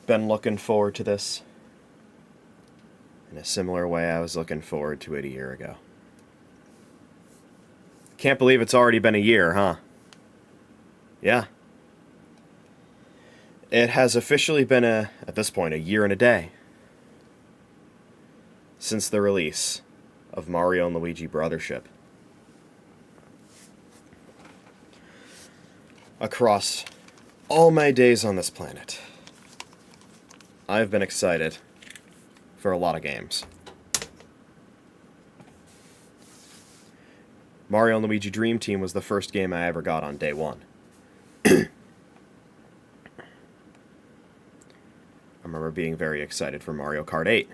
been looking forward to this in a similar way I was looking forward to it a year ago. Can't believe it's already been a year, huh? Yeah. It has officially been at this point, a year and a day since the release of Mario and Luigi Brothership. Across all my days on this planet, I've been excited for a lot of games. Mario and Luigi Dream Team was the first game I ever got on day one. I remember being very excited for Mario Kart 8,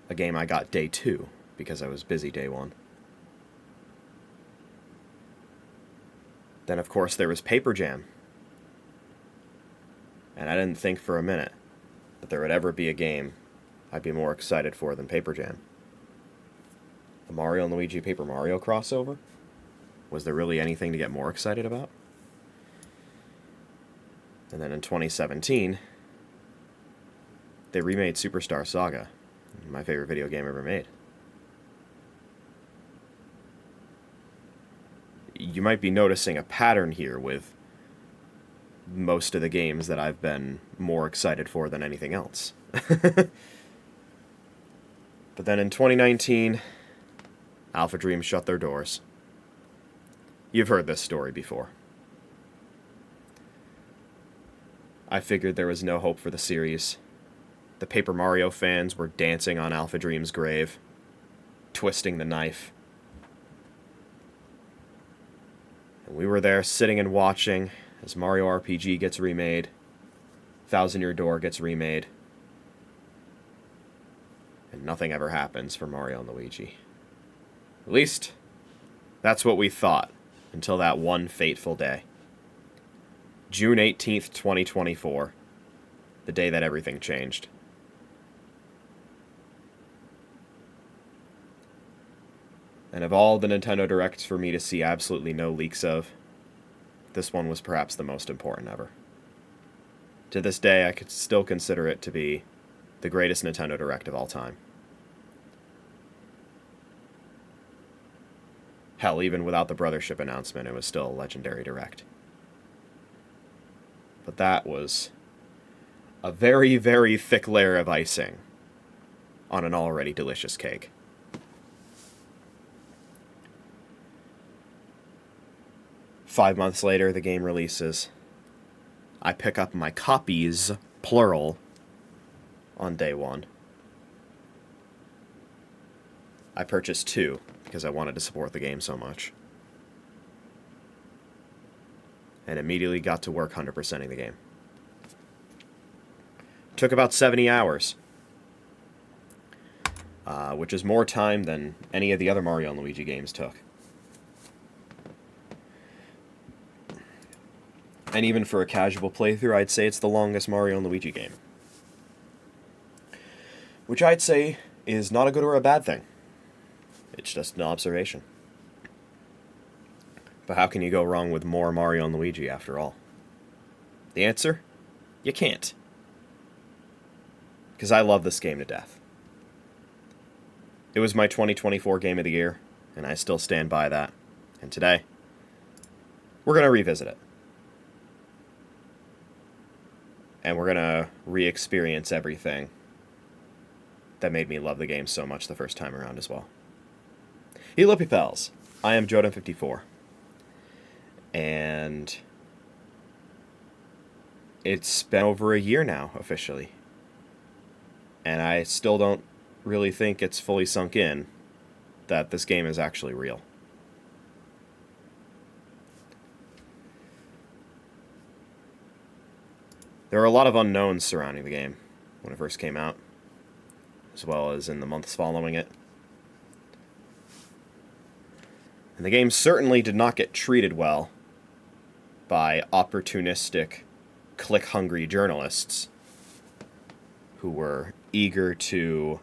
a game I got day 2 because I was busy day 1. Then, of course, there was Paper Jam. And I didn't think for a minute that there would ever be a game I'd be more excited for than Paper Jam. The Mario and Luigi Paper Mario crossover? Was there really anything to get more excited about? And then in 2017, they remade Superstar Saga, my favorite video game ever made. You might be noticing a pattern here with most of the games that I've been more excited for than anything else. But then in 2019, Alpha Dream shut their doors. You've heard this story before. I figured there was no hope for the series. The Paper Mario fans were dancing on Alpha Dream's grave, twisting the knife. And we were there sitting and watching as Mario RPG gets remade, Thousand Year Door gets remade, and nothing ever happens for Mario and Luigi. At least, that's what we thought, until that one fateful day. June 18th, 2024, the day that everything changed. And of all the Nintendo Directs for me to see absolutely no leaks of, this one was perhaps the most important ever. To this day, I could still consider it to be the greatest Nintendo Direct of all time. Hell, even without the Brothership announcement, it was still a legendary Direct. But that was a very, very thick layer of icing on an already delicious cake. Five months later, the game releases. I pick up my copies, plural, on day 1. I purchased 2 because I wanted to support the game so much. And immediately got to work 100%ing the game. Took about 70 hours. Which is more time than any of the other Mario and Luigi games took. And even for a casual playthrough, I'd say it's the longest Mario and Luigi game. Which I'd say is not a good or a bad thing. It's just an observation. But how can you go wrong with more Mario and Luigi, after all? The answer? You can't. Because I love this game to death. It was my 2024 Game of the Year, and I still stand by that. And today, we're going to revisit it. And we're going to re-experience everything that made me love the game so much the first time around as well. Hello, pals. I am JoeDan54. And it's been over a year now, officially. And I still don't really think it's fully sunk in that this game is actually real. There are a lot of unknowns surrounding the game when it first came out, as well as in the months following it. And the game certainly did not get treated well by opportunistic, click-hungry journalists who were eager to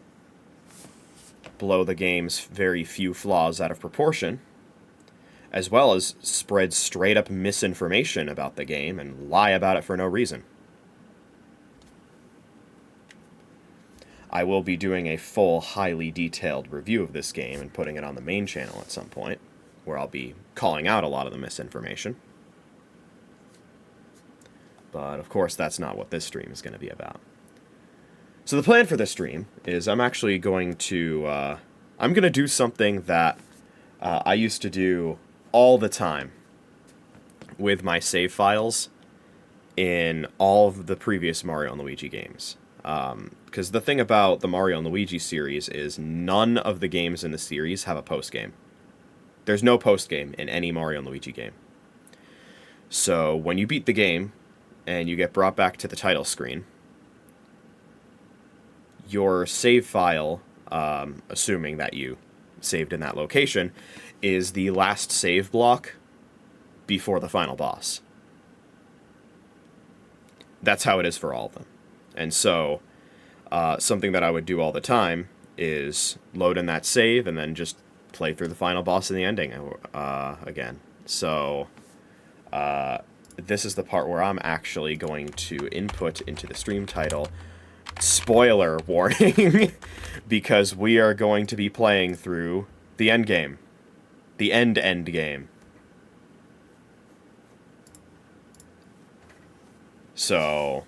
blow the game's very few flaws out of proportion, as well as spread straight-up misinformation about the game and lie about it for no reason. I will be doing a full, highly detailed review of this game and putting it on the main channel at some point, where I'll be calling out a lot of the misinformation. But, of course, that's not what this stream is going to be about. So the plan for this stream is I'm actually going to... I'm going to do something that I used to do all the time with my save files in all of the previous Mario and Luigi games. Because the thing about the Mario and Luigi series is none of the games in the series have a post-game. There's no post-game in any Mario and Luigi game. So when you beat the game and you get brought back to the title screen, your save file, assuming that you saved in that location, is the last save block before the final boss. That's how it is for all of them. And so, something that I would do all the time is load in that save and then just play through the final boss and the ending again. So, this is the part where I'm actually going to input into the stream title, spoiler warning, because we are going to be playing through the end game. The end game. So,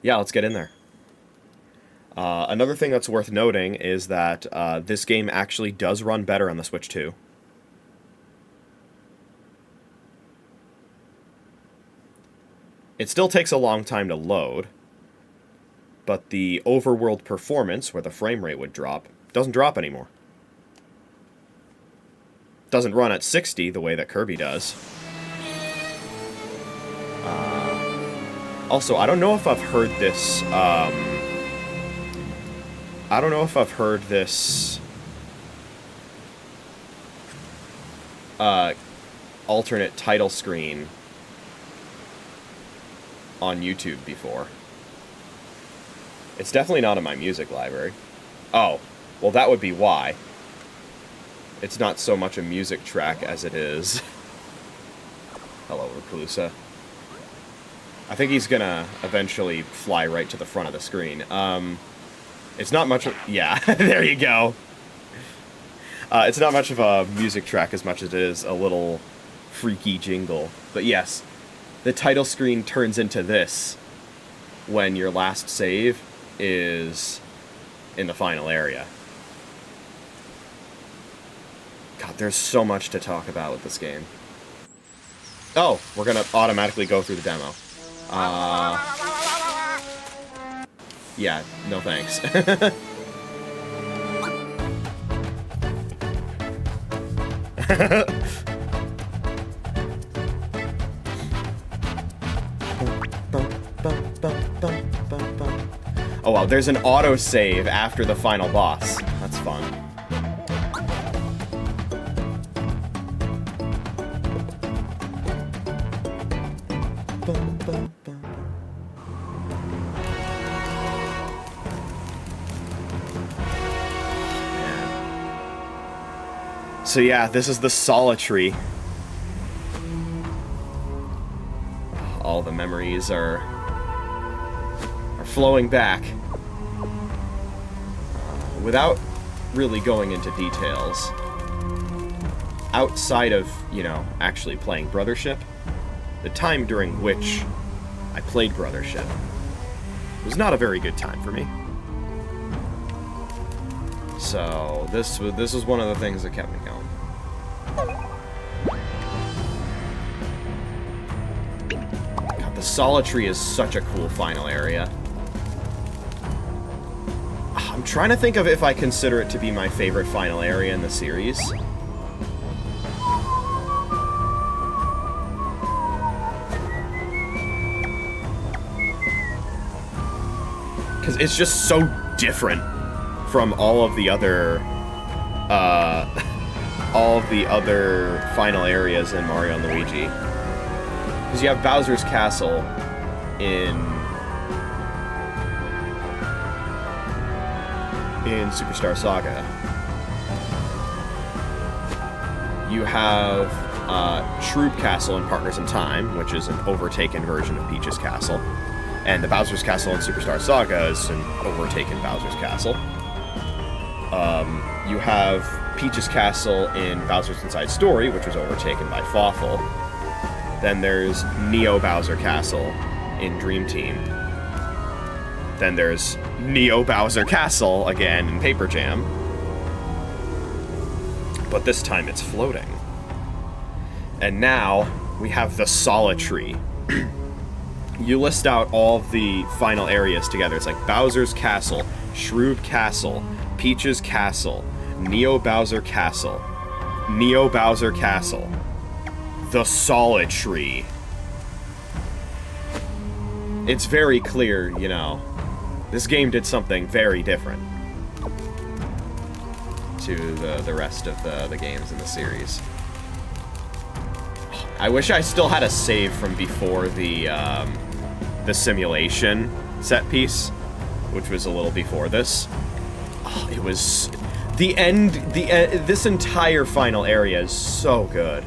yeah, let's get in there. Another thing that's worth noting is that this game actually does run better on the Switch 2. It still takes a long time to load, but the overworld performance, where the frame rate would drop, doesn't drop anymore. Doesn't run at 60 the way that Kirby does. Also, I don't know if I've heard this, alternate title screen on YouTube before. It's definitely not in my music library. Oh, well that would be why. It's not so much a music track as it is... Hello, Reclusa. I think he's gonna eventually fly right to the front of the screen. It's not much of... Yeah, there you go. It's not much of a music track as much as it is a little freaky jingle. But yes, the title screen turns into this when your last save is in the final area. God, there's so much to talk about with this game. Oh, we're gonna automatically go through the demo. Yeah, no thanks. Oh wow, there's an autosave after the final boss. That's fun. So yeah, this is the Solitary. All the memories are flowing back. Without really going into details, outside of, you know, actually playing Brothership, the time during which I played Brothership was not a very good time for me. So this was one of the things that kept me going. God, the Solitary is such a cool final area. I'm trying to think of if I consider it to be my favorite final area in the series. Because it's just so different from all of the other final areas in Mario and Luigi. Because you have Bowser's Castle in Superstar Saga. You have Shroob Castle in Partners in Time, which is an overtaken version of Peach's Castle. And the Bowser's Castle in Superstar Saga is an overtaken Bowser's Castle. You have Peach's Castle in Bowser's Inside Story, which was overtaken by Fawful. Then there's Neo Bowser Castle in Dream Team. Then there's Neo Bowser Castle again in Paper Jam. But this time it's floating. And now we have the Solitary. You list out all the final areas together. It's like Bowser's Castle, Shroob Castle, Peach's Castle, Neo Bowser Castle, Neo Bowser Castle, the Solitary. It's very clear, you know, this game did something very different to the rest of the games in the series. I wish I still had a save from before the simulation set piece, which was a little before this. Oh, it was the end. This entire final area is so good.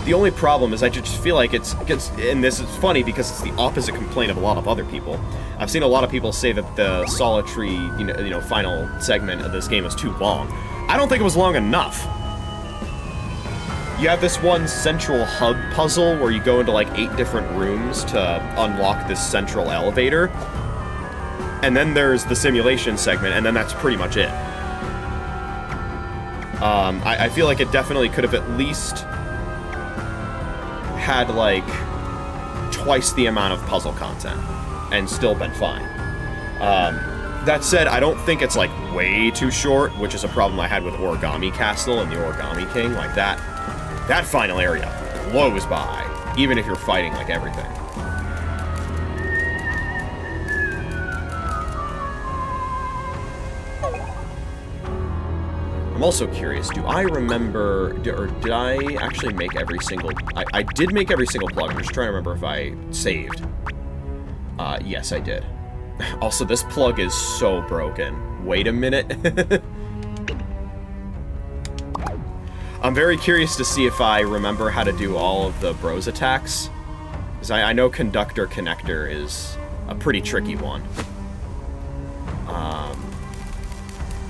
The only problem is I just feel like it's and this is funny because it's the opposite complaint of a lot of other people. I've seen a lot of people say that the Solitary, you know, final segment of this game is too long. I don't think it was long enough. You have this one central hub puzzle where you go into like 8 different rooms to unlock this central elevator. And then there's the simulation segment, and then that's pretty much it. I feel like it definitely could have at least had like twice the amount of puzzle content and still been fine. That said, I don't think it's like way too short, which is a problem I had with Origami Castle and the Origami King. Like that final area blows by, even if you're fighting like everything. I'm also curious, do I remember, or did I actually make every single... I did make every single plug. I'm just trying to remember if I saved. Yes, I did. Also, this plug is so broken. Wait a minute. I'm very curious to see if I remember how to do all of the bros attacks. Because I know Conductor Connector is a pretty tricky one.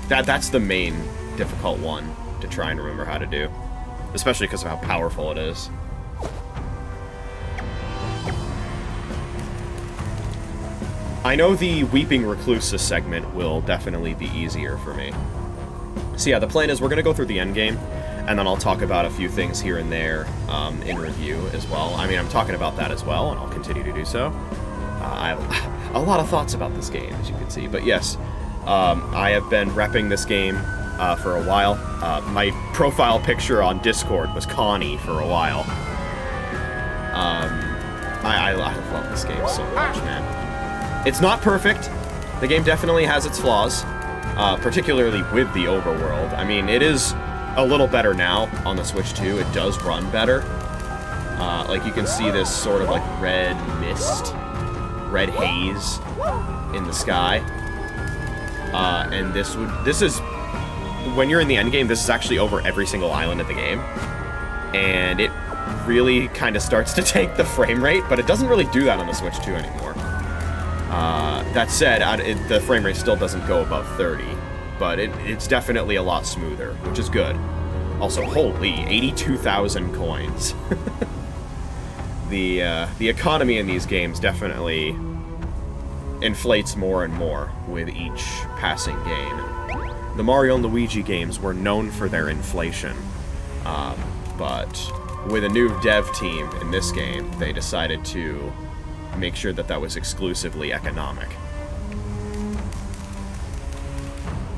That's the main difficult one to try and remember how to do. Especially because of how powerful it is. I know the Weeping Reclusa segment will definitely be easier for me. So yeah, the plan is we're going to go through the endgame, and then I'll talk about a few things here and there in review as well. I mean, I'm talking about that as well, and I'll continue to do so. I have a lot of thoughts about this game, as you can see. But yes, I have been repping this game for a while. My profile picture on Discord was Connie for a while. I love this game so much, man. It's not perfect. The game definitely has its flaws, particularly with the overworld. I mean, it is a little better now on the Switch 2. It does run better. Like, you can see this sort of, like, red mist, red haze in the sky. And this is, when you're in the endgame, this is actually over every single island of the game. And it really kind of starts to take the frame rate, but it doesn't really do that on the Switch 2 anymore. That said, the frame rate still doesn't go above 30, but it's definitely a lot smoother, which is good. Also, holy, 82,000 coins. The economy in these games definitely inflates more and more with each passing game. The Mario and Luigi games were known for their inflation, but with a new dev team in this game, they decided to make sure that was exclusively economic.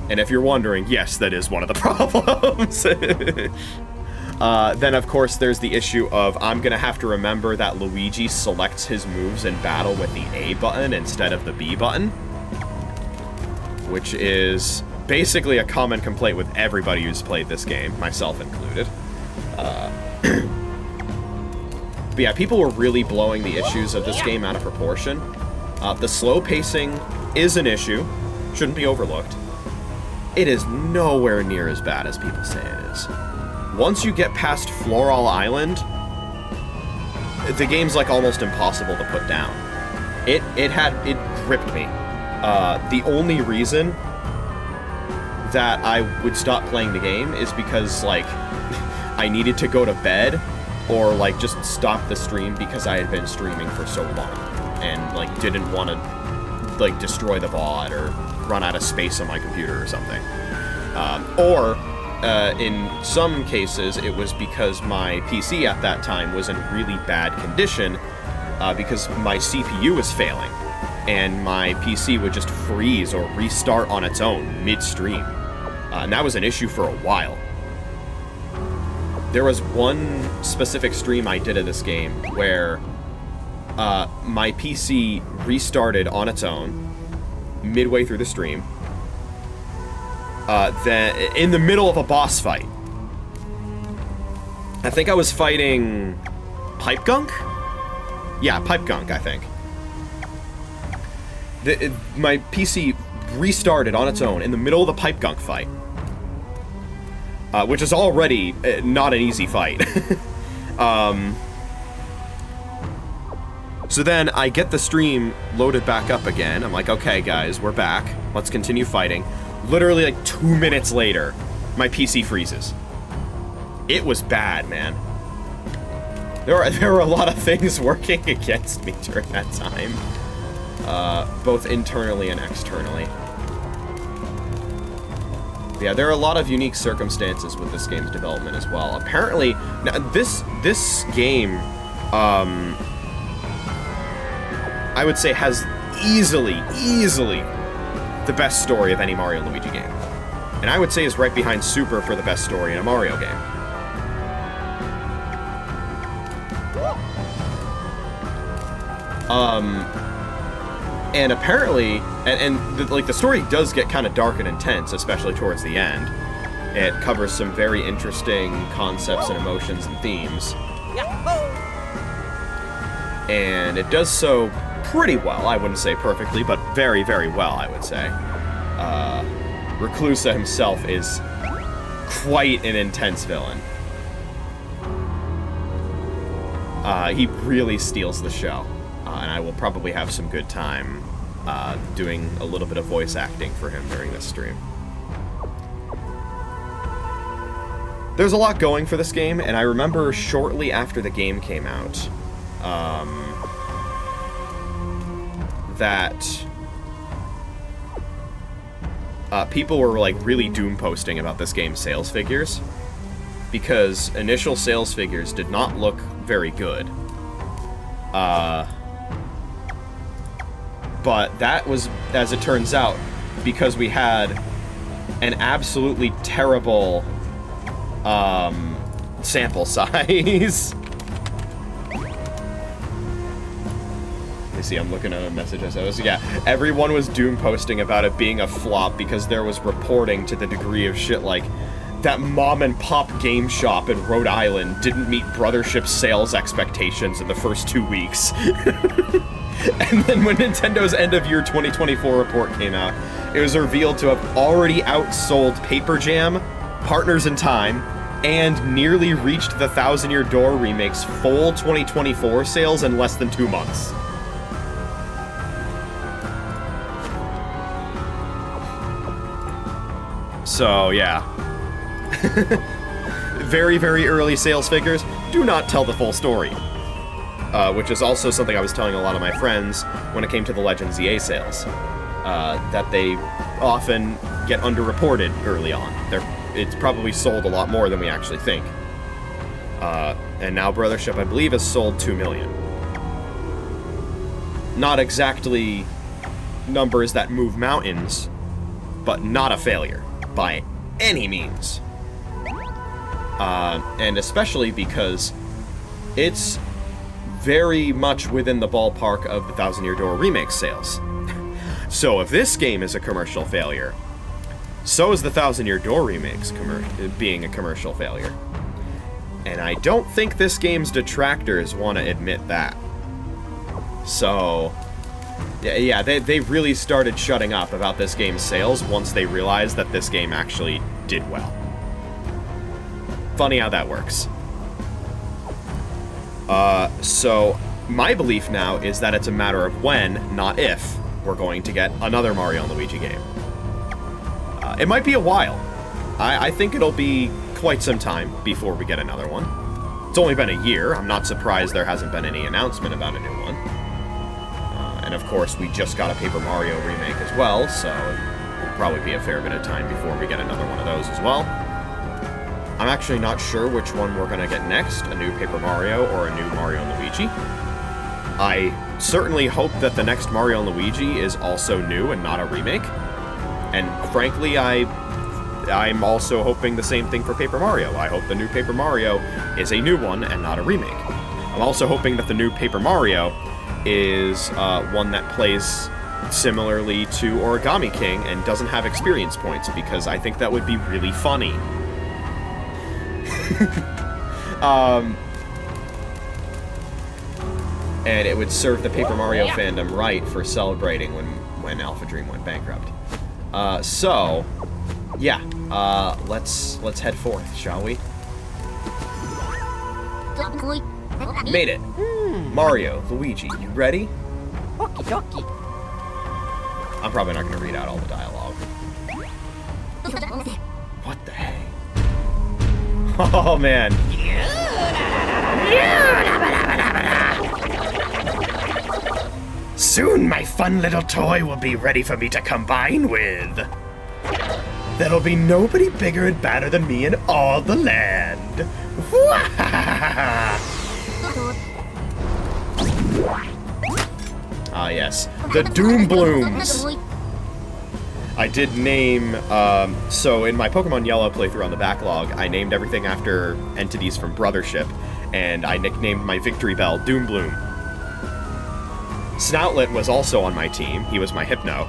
And if you're wondering, yes, that is one of the problems. Then, of course, there's the issue of I'm going to have to remember that Luigi selects his moves in battle with the A button instead of the B button, which is basically a common complaint with everybody who's played this game, myself included. But yeah, people were really blowing the issues of this game out of proportion. The slow pacing is an issue, shouldn't be overlooked. It is nowhere near as bad as people say it is. Once you get past Floral Island, the game's like almost impossible to put down. it gripped me. The only reason that I would stop playing the game is because, like, I needed to go to bed, or, like, just stop the stream because I had been streaming for so long, and, like, didn't want to, like, destroy the VOD or run out of space on my computer or something. In some cases, it was because my PC at that time was in really bad condition, because my CPU was failing, and my PC would just freeze or restart on its own mid-stream. And that was an issue for a while. There was one specific stream I did of this game where my PC restarted on its own midway through the stream, then in the middle of a boss fight. I think I was fighting Pipe Gunk? Yeah, Pipe Gunk, I think. My PC restarted on its own in the middle of the Pipe Gunk fight. Which is already not an easy fight. So then I get the stream loaded back up again. I'm like, okay, guys, we're back. Let's continue fighting. Literally, like, 2 minutes later, my PC freezes. It was bad, man. There were a lot of things working against me during that time. Both internally and externally. Yeah, there are a lot of unique circumstances with this game's development as well. Apparently, now this game, I would say has easily the best story of any Mario and Luigi game. And I would say is right behind Super for the best story in a Mario game. And apparently, like, the story does get kind of dark and intense, especially towards the end. It covers some very interesting concepts and emotions and themes. And it does so pretty well. I wouldn't say perfectly, but very, very well, I would say. Reclusa himself is quite an intense villain. He really steals the show. And I will probably have some good time doing a little bit of voice acting for him during this stream. There's a lot going for this game, and I remember shortly after the game came out, that people were, like, really doom posting about this game's sales figures, because initial sales figures did not look very good. But that was, as it turns out, because we had an absolutely terrible sample size. You see, I'm looking at a message as I was. Yeah, everyone was doom posting about it being a flop because there was reporting to the degree of shit like that mom and pop game shop in Rhode Island didn't meet Brothership's sales expectations in the first 2 weeks. And then when Nintendo's end-of-year 2024 report came out, it was revealed to have already outsold Paper Jam, Partners in Time, and nearly reached the Thousand Year Door Remake's full 2024 sales in less than 2 months. So, yeah. Very, very early sales figures do not tell the full story. Which is also something I was telling a lot of my friends when it came to the Legends EA sales. That they often get underreported early on. It's probably sold a lot more than we actually think. And now Brothership, I believe, has sold 2 million. Not exactly numbers that move mountains, but not a failure by any means. And especially because it's very much within the ballpark of the Thousand Year Door Remake sales. So if this game is a commercial failure, so is the Thousand Year Door Remake's being a commercial failure. And I don't think this game's detractors want to admit that. So, yeah, they really started shutting up about this game's sales once they realized that this game actually did well. Funny how that works. So, my belief now is that it's a matter of when, not if, we're going to get another Mario and Luigi game. It might be a while. I think it'll be quite some time before we get another one. It's only been a year. I'm not surprised there hasn't been any announcement about a new one. And of course, we just got a Paper Mario remake as well, so it'll probably be a fair bit of time before we get another one of those as well. I'm actually not sure which one we're going to get next, a new Paper Mario or a new Mario and Luigi. I certainly hope that the next Mario and Luigi is also new and not a remake. And frankly, I'm also hoping the same thing for Paper Mario. I hope the new Paper Mario is a new one and not a remake. I'm also hoping that the new Paper Mario is one that plays similarly to Origami King and doesn't have experience points, because I think that would be really funny. And it would serve the Paper Mario fandom right for celebrating when Alpha Dream went bankrupt. So, yeah, let's head forth, shall we? Made it. Mario, Luigi, you ready? I'm probably not going to read out all the dialogue. What the heck? Oh, man. Soon my fun little toy will be ready for me to combine with. There'll be nobody bigger and badder than me in all the land. Ah, yes. The Doom Blooms. I did name, so in my Pokemon Yellow playthrough on the backlog, I named everything after entities from Brothership, and I nicknamed my Victory Bell Doom Bloom. Snoutlet was also on my team. He was my Hypno.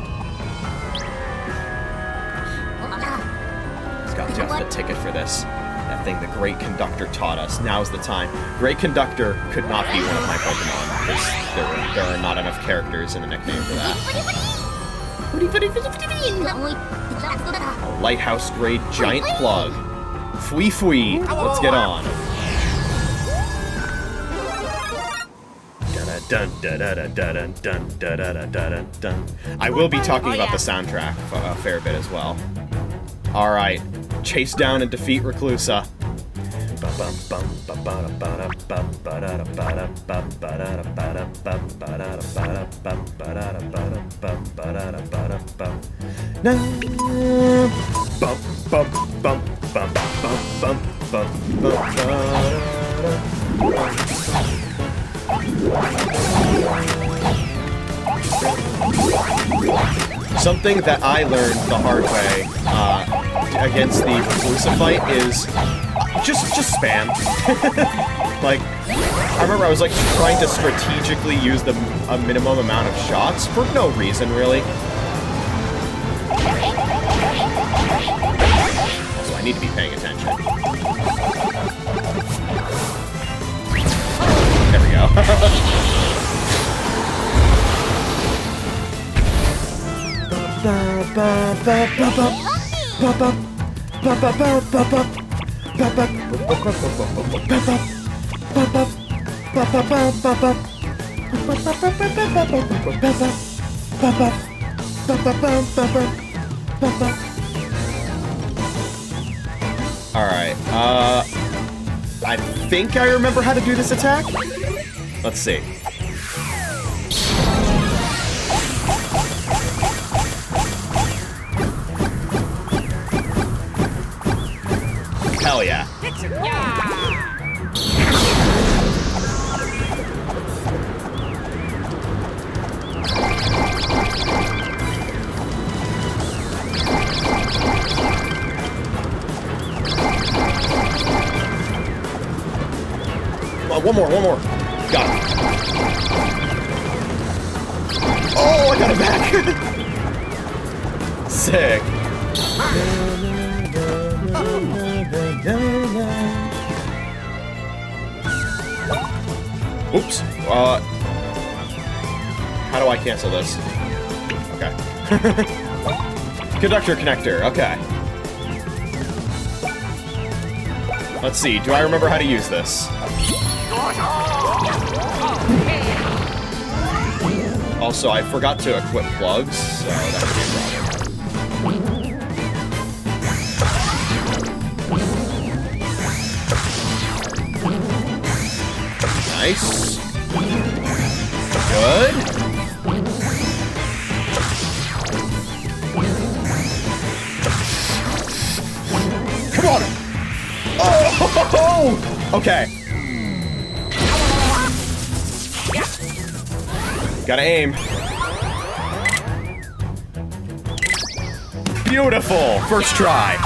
He's got just the ticket for this. That thing the Great Conductor taught us. Now's the time. Great Conductor could not be one of my Pokemon, because there are not enough characters in the nickname for that. A lighthouse grade giant plug. Fwee fwee. Let's get on. I will be talking about the soundtrack a fair bit as well. Alright, chase down and defeat Reclusa. Something that I learned the hard way against the Reclusa fight is just spam. Like, I remember I was like trying to strategically use a minimum amount of shots for no reason, really. Also, I need to be paying attention. There we go. Alright, I think I remember how to do this attack. Let's see. Hell yeah. One more. Got it. Oh, I got it back. Sick. Oops. How do I cancel this? Okay. Conductor connector. Okay. Let's see. Do I remember how to use this? Also, I forgot to equip plugs, so that would be a problem. Nice. Good. Come on! Oh! Okay. Gotta aim. Beautiful! First try.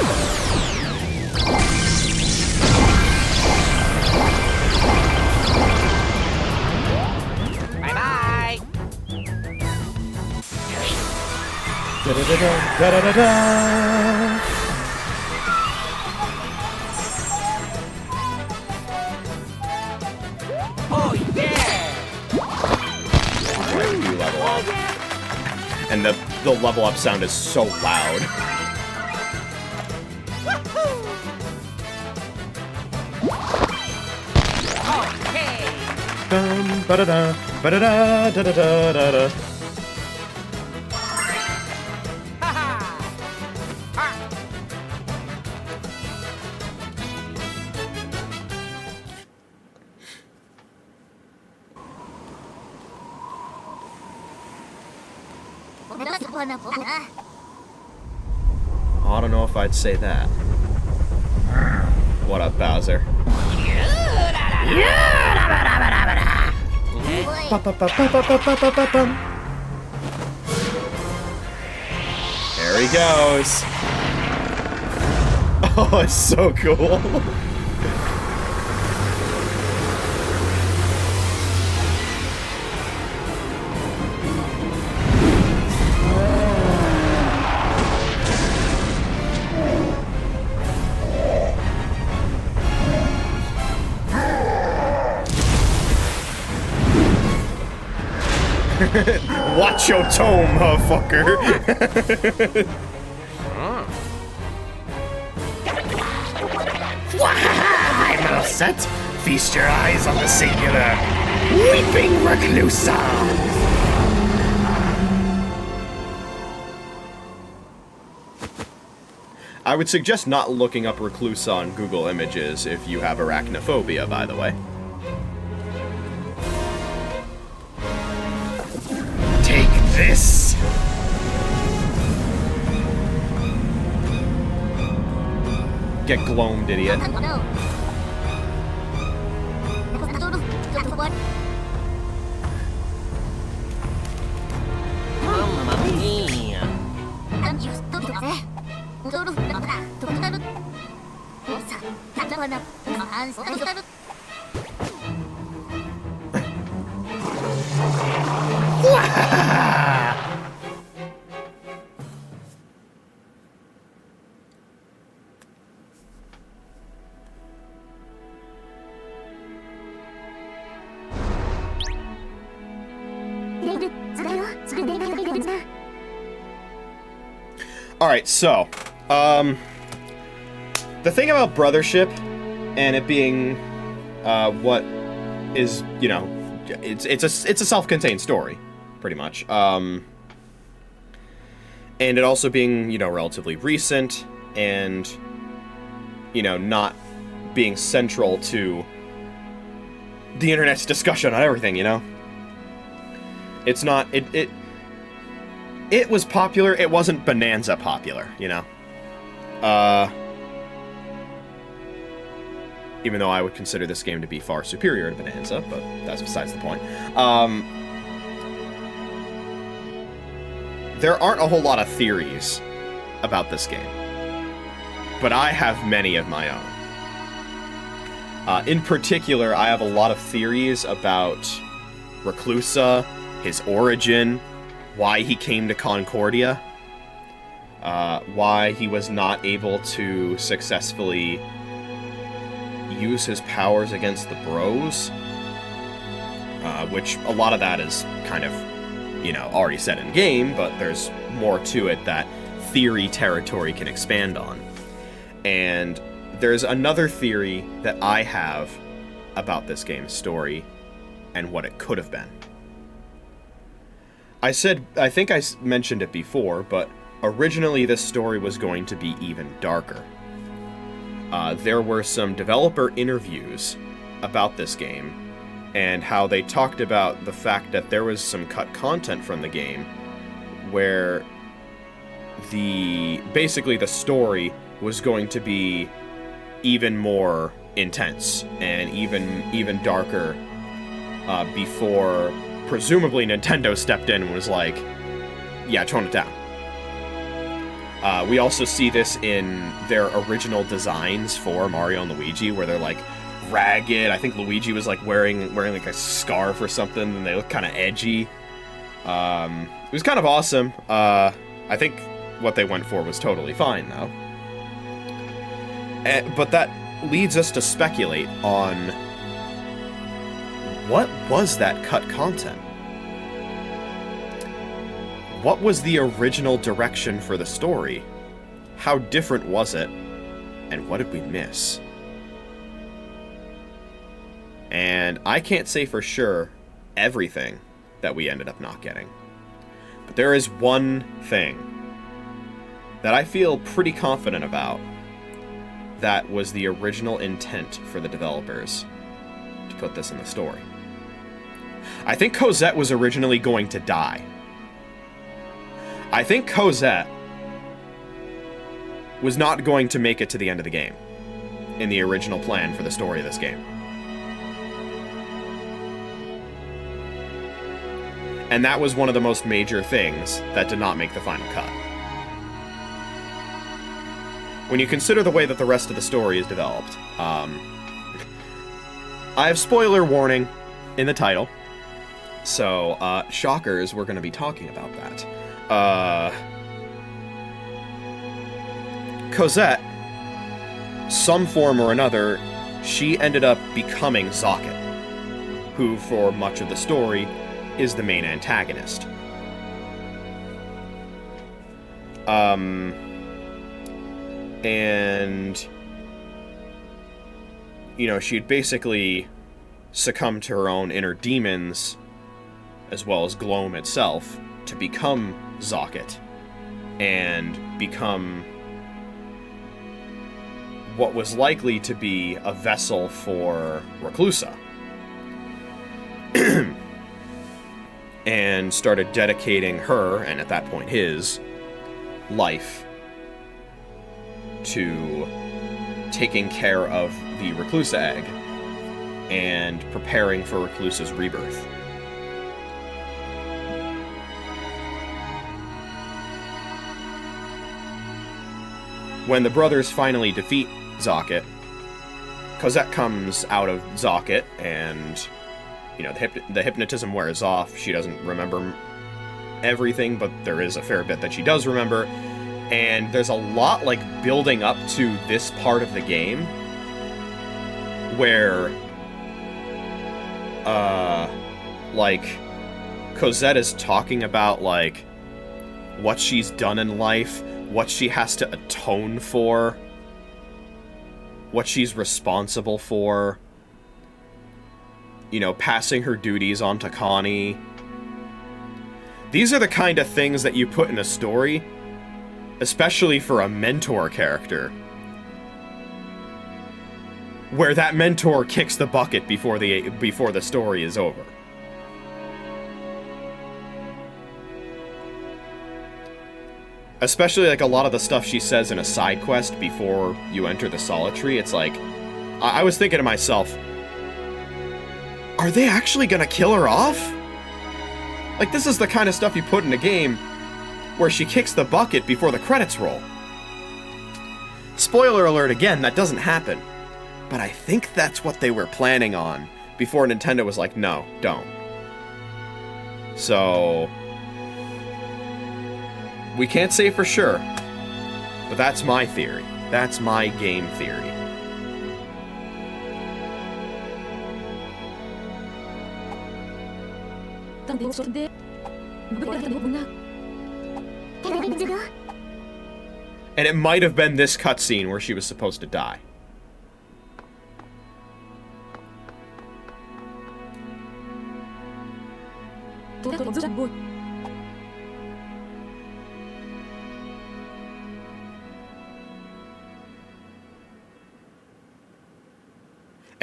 Bye-bye. Da-da-da-da, da-da-da-da. Oh, yeah! Right, you level up. And the level up sound is so loud. Okay. Dum, ba-da-da, ba-da-da, da-da-da-da-da. Haha. Ha. I don't know if I'd say that. What up, Bowser? Ba-ba-ba-ba-ba-ba-ba-bum. There he goes. Oh, it's so cool. Watch your tone, motherfucker. I'm all set. Feast your eyes on the singular Weeping Reclusa. I would suggest not looking up Reclusa on Google Images if you have arachnophobia, by the way. Take this! Get gloamed, idiot. Mamma mia. Alright, so, the thing about Brothership, and it being, what is, you know, it's a self-contained story, pretty much, and it also being, you know, relatively recent, and, you know, not being central to the internet's discussion on everything, you know? It's not, it was popular, it wasn't Bonanza popular, you know? Even though I would consider this game to be far superior to Bonanza, but that's besides the point. There aren't a whole lot of theories about this game, but I have many of my own. In particular, I have a lot of theories about Reclusa, his origin, why he came to Concordia, why he was not able to successfully use his powers against the Bros, which a lot of that is kind of, you know, already said in game, but there's more to it that theory territory can expand on. And there's another theory that I have about this game's story and what it could have been. I think I mentioned it before, but originally this story was going to be even darker. There were some developer interviews about this game, and how they talked about the fact that there was some cut content from the game where basically the story was going to be even more intense and even darker before presumably Nintendo stepped in and was like, yeah, tone it down. We also see this in their original designs for Mario and Luigi, where they're like ragged. I think Luigi was like wearing like a scarf or something, and they look kind of edgy. It was kind of awesome. I think what they went for was totally fine, though. But that leads us to speculate on what was that cut content? What was the original direction for the story? How different was it? And what did we miss? And I can't say for sure everything that we ended up not getting. But there is one thing that I feel pretty confident about that was the original intent for the developers to put this in the story. I think Cosette was originally going to die. I think Cosette was not going to make it to the end of the game in the original plan for the story of this game. And that was one of the most major things that did not make the final cut. When you consider the way that the rest of the story is developed, I have spoiler warning in the title, so shockers, we're going to be talking about that. Cosette, some form or another, she ended up becoming Zocket, who for much of the story is the main antagonist. And, you know, she'd basically succumbed to her own inner demons, as well as Gloam itself, to become Zocket, and become what was likely to be a vessel for Reclusa. And started dedicating her, and at that point his, life to taking care of the Reclusa egg and preparing for Reclusa's rebirth. When the brothers finally defeat Zocket, Cosette comes out of Zocket, and, you know, the hypnotism wears off. She doesn't remember everything, but there is a fair bit that she does remember. And there's a lot, like, building up to this part of the game where, like, Cosette is talking about, like, what she's done in life, what she has to atone for, what she's responsible for, you know, passing her duties on to Connie. These are the kind of things that you put in a story, especially for a mentor character, where that mentor kicks the bucket before the story is over. Especially, like, a lot of the stuff she says in a side quest before you enter the Solitary, it's like, I was thinking to myself, are they actually gonna kill her off? Like, this is the kind of stuff you put in a game where she kicks the bucket before the credits roll. Spoiler alert again, that doesn't happen. But I think that's what they were planning on before Nintendo was like, no, don't. So, we can't say for sure, but that's my theory. That's my game theory. And it might have been this cutscene where she was supposed to die.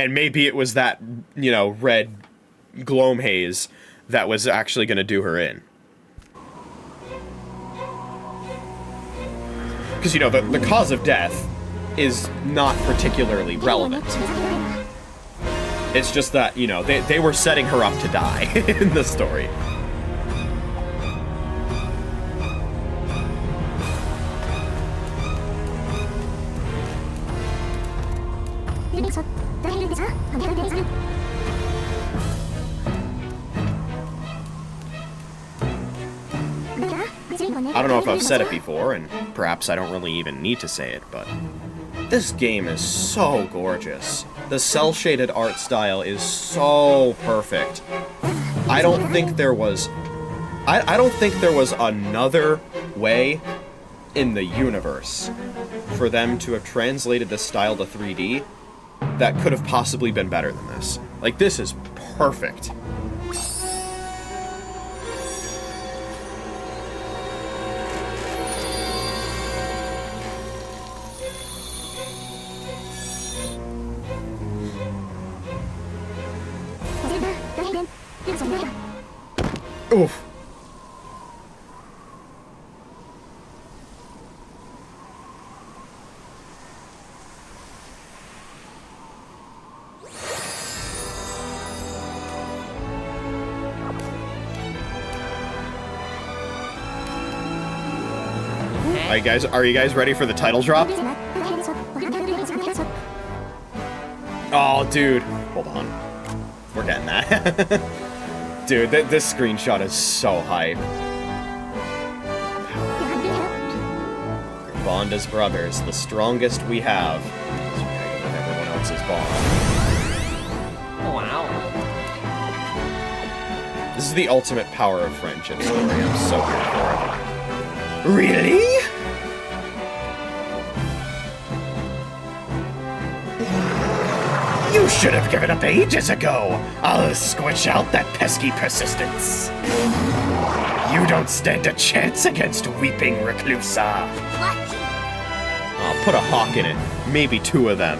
And maybe it was that, you know, red gloam haze that was actually going to do her in. Because, you know, the cause of death is not particularly relevant. It's just that, you know, they were setting her up to die in the story. I don't know if I've said it before, and perhaps I don't really even need to say it, but this game is so gorgeous. The cel-shaded art style is so perfect. I don't think there was... I don't think there was another way in the universe for them to have translated this style to 3D that could have possibly been better than this. Like, this is perfect. Oof. Are you guys ready for the title drop? Oh, dude. Hold on. We're getting that. Dude, this screenshot is so hype. Your bond as brothers, the strongest we have. With everyone else's bond. Wow. This is the ultimate power of friendship story. I'm so here for it. Really? You should have given up ages ago. I'll squish out that pesky persistence. You don't stand a chance against Weeping Reclusa. I'll put a hawk in it. Maybe two of them.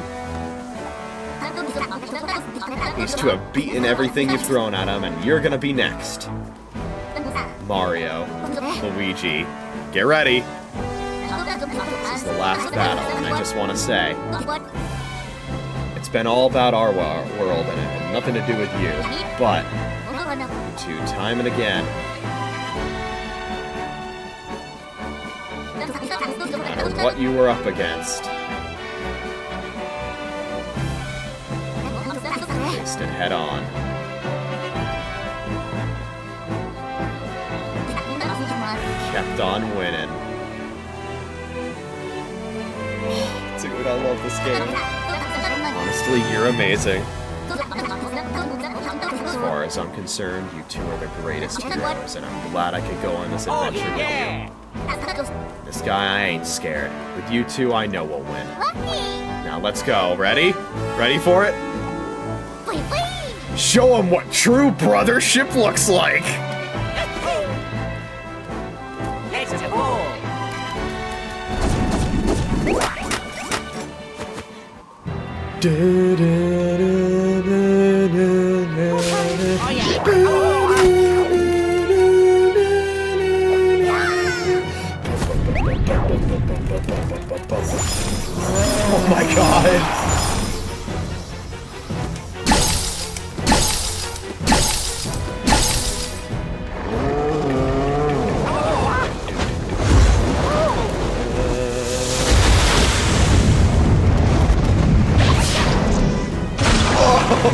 These two have beaten everything you've thrown at them, and you're gonna be next. Mario, Luigi, get ready. This is the last battle, and I just want to say, it's been all about our world, and it had nothing to do with you. But, you two, time and again, no matter what you were up against, faced it head on. Kept on winning. Dude, I love this game. Honestly, you're amazing. As far as I'm concerned, you two are the greatest heroes, and I'm glad I could go on this adventure with you. This guy, I ain't scared. With you two, I know we'll win. Now let's go. Ready? Ready for it? Show him what true brothership looks like! Let's go. Oh my god!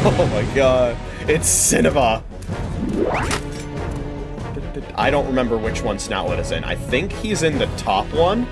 Oh my god, it's cinema! I don't remember which one Snoutwood is in. I think he's in the top one.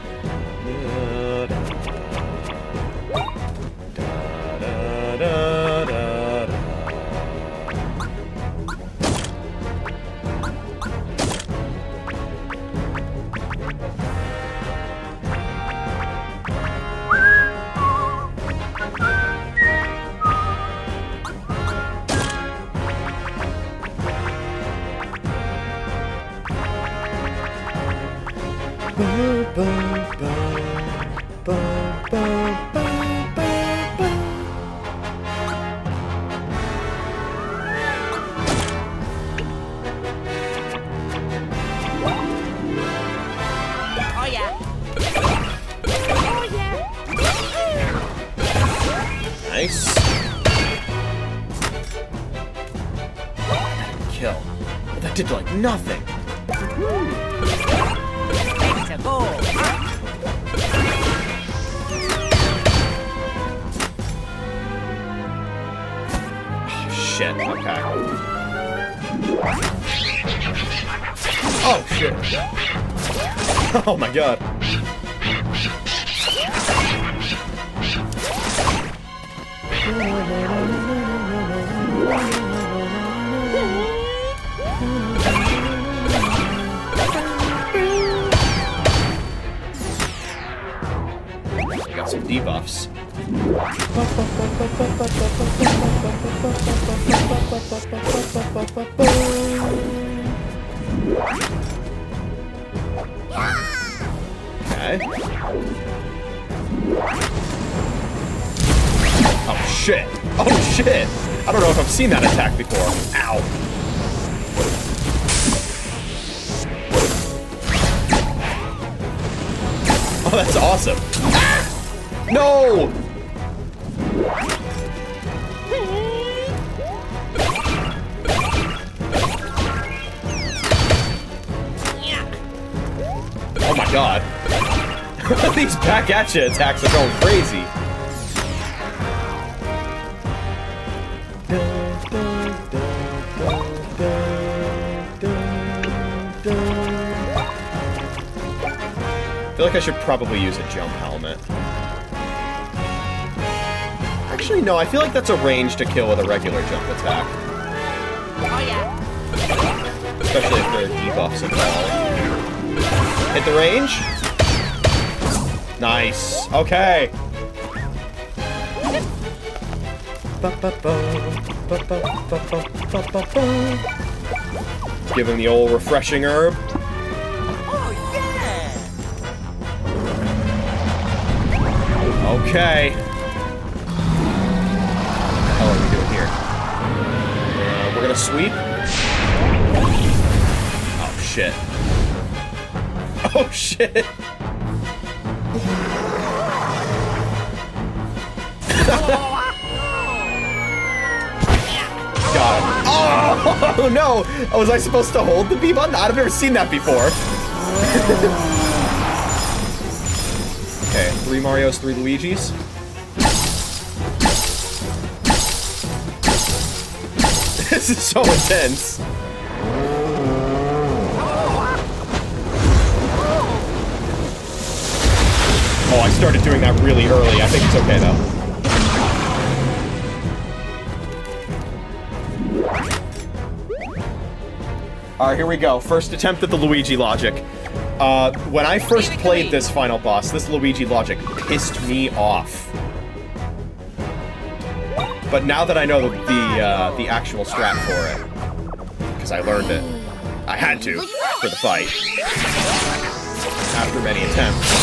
nothing. It's a ball. Oh, shit, okay. Oh, shit. Oh my god. Got some debuffs. Okay. Oh shit! Oh shit! I don't know if I've seen that attack before. Ow! Oh, that's awesome! Ah! No! Oh my god. These back at you attacks are going crazy. I feel like I should probably use a jump helmet. Actually, no, I feel like that's a range to kill with a regular jump attack. Oh yeah. Especially if there are debuffs involved. Hit the range? Nice. Okay. Give him the old refreshing herb. Oh yeah. Okay. What the hell are we doing here? We're gonna sweep. Oh shit. Oh shit. Got him. Oh no! Oh, was I supposed to hold the B button? I've never seen that before. Okay, 3 Marios, 3 Luigis. This is so intense. Oh, I started doing that really early. I think it's okay, though. Alright, here we go. First attempt at the Luigi logic. When I first played this final boss, this Luigi logic pissed me off. But now that I know the actual strat for it, because I learned it, I had to, for the fight, after many attempts.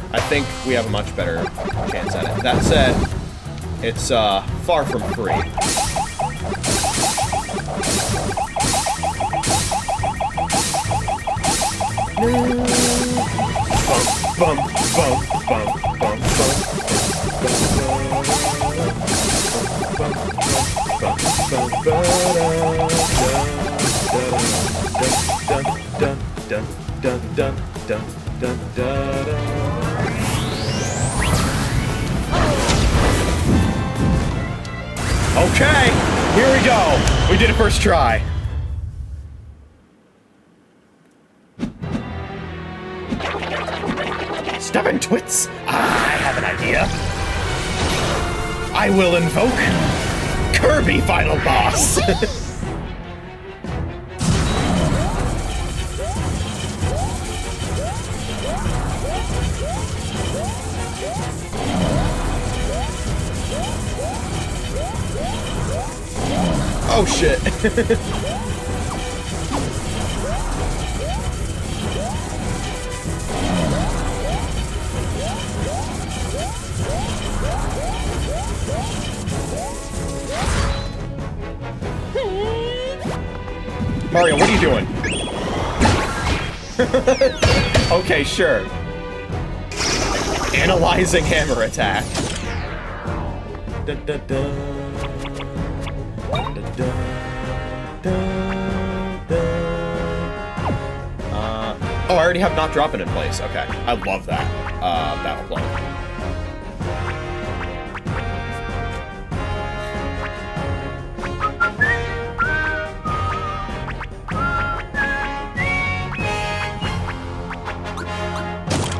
I think we have a much better chance at it. That said, it's far from free. Bum, bum, bum, bum, Okay, here we go. We did it first try. Stubborn twits. I have an idea. I will invoke Kirby Final Boss. Oh shit. Mario, what are you doing? Okay, sure. Analyzing hammer attack. Da, da, da. Da, da, da, da. Oh, I already have not dropping in place. Okay, I love that. Battle plug.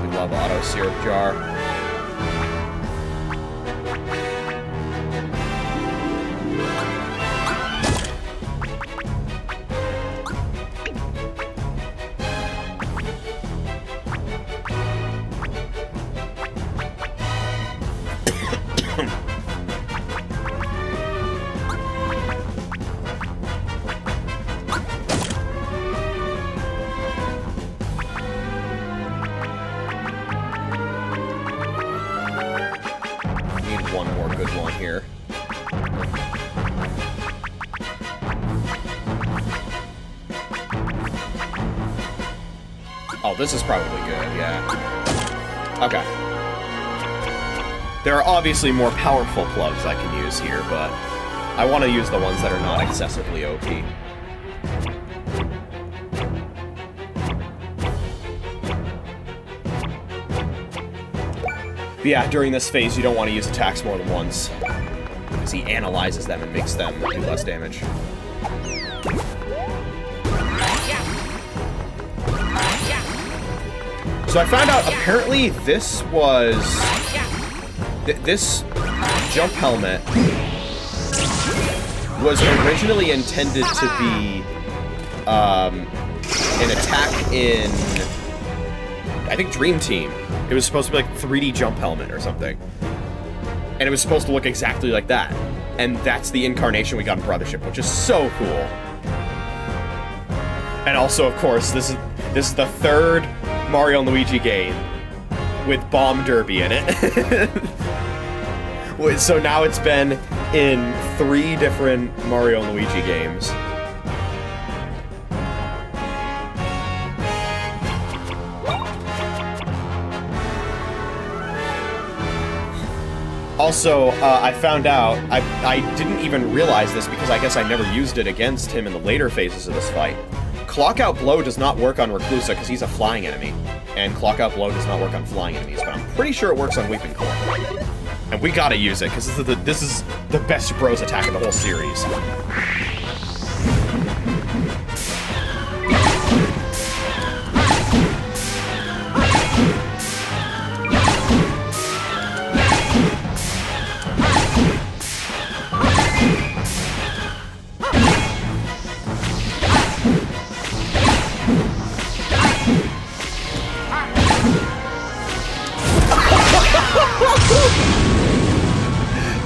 We love auto syrup jar. One more good one here. Oh, this is probably good, yeah. Okay. There are obviously more powerful plugs I can use here, but I want to use the ones that are not excessively OP. But yeah, during this phase, you don't want to use attacks more than once, because he analyzes them and makes them do less damage. So I found out, apparently, this was... this jump helmet was originally intended to be an attack in, I think, Dream Team. It was supposed to be like 3D jump helmet or something. And it was supposed to look exactly like that. And that's the incarnation we got in Brothership, which is so cool. And also, of course, this is the third Mario and Luigi game with Bomb Derby in it. So now it's been in 3 different Mario and Luigi games. Also, I found out, I didn't even realize this because I guess I never used it against him in the later phases of this fight. Clock Out Blow does not work on Reclusa because he's a flying enemy. And Clock Out Blow does not work on flying enemies, but I'm pretty sure it works on Weeping Core. And we gotta use it, because this is the best Bros attack in the whole series.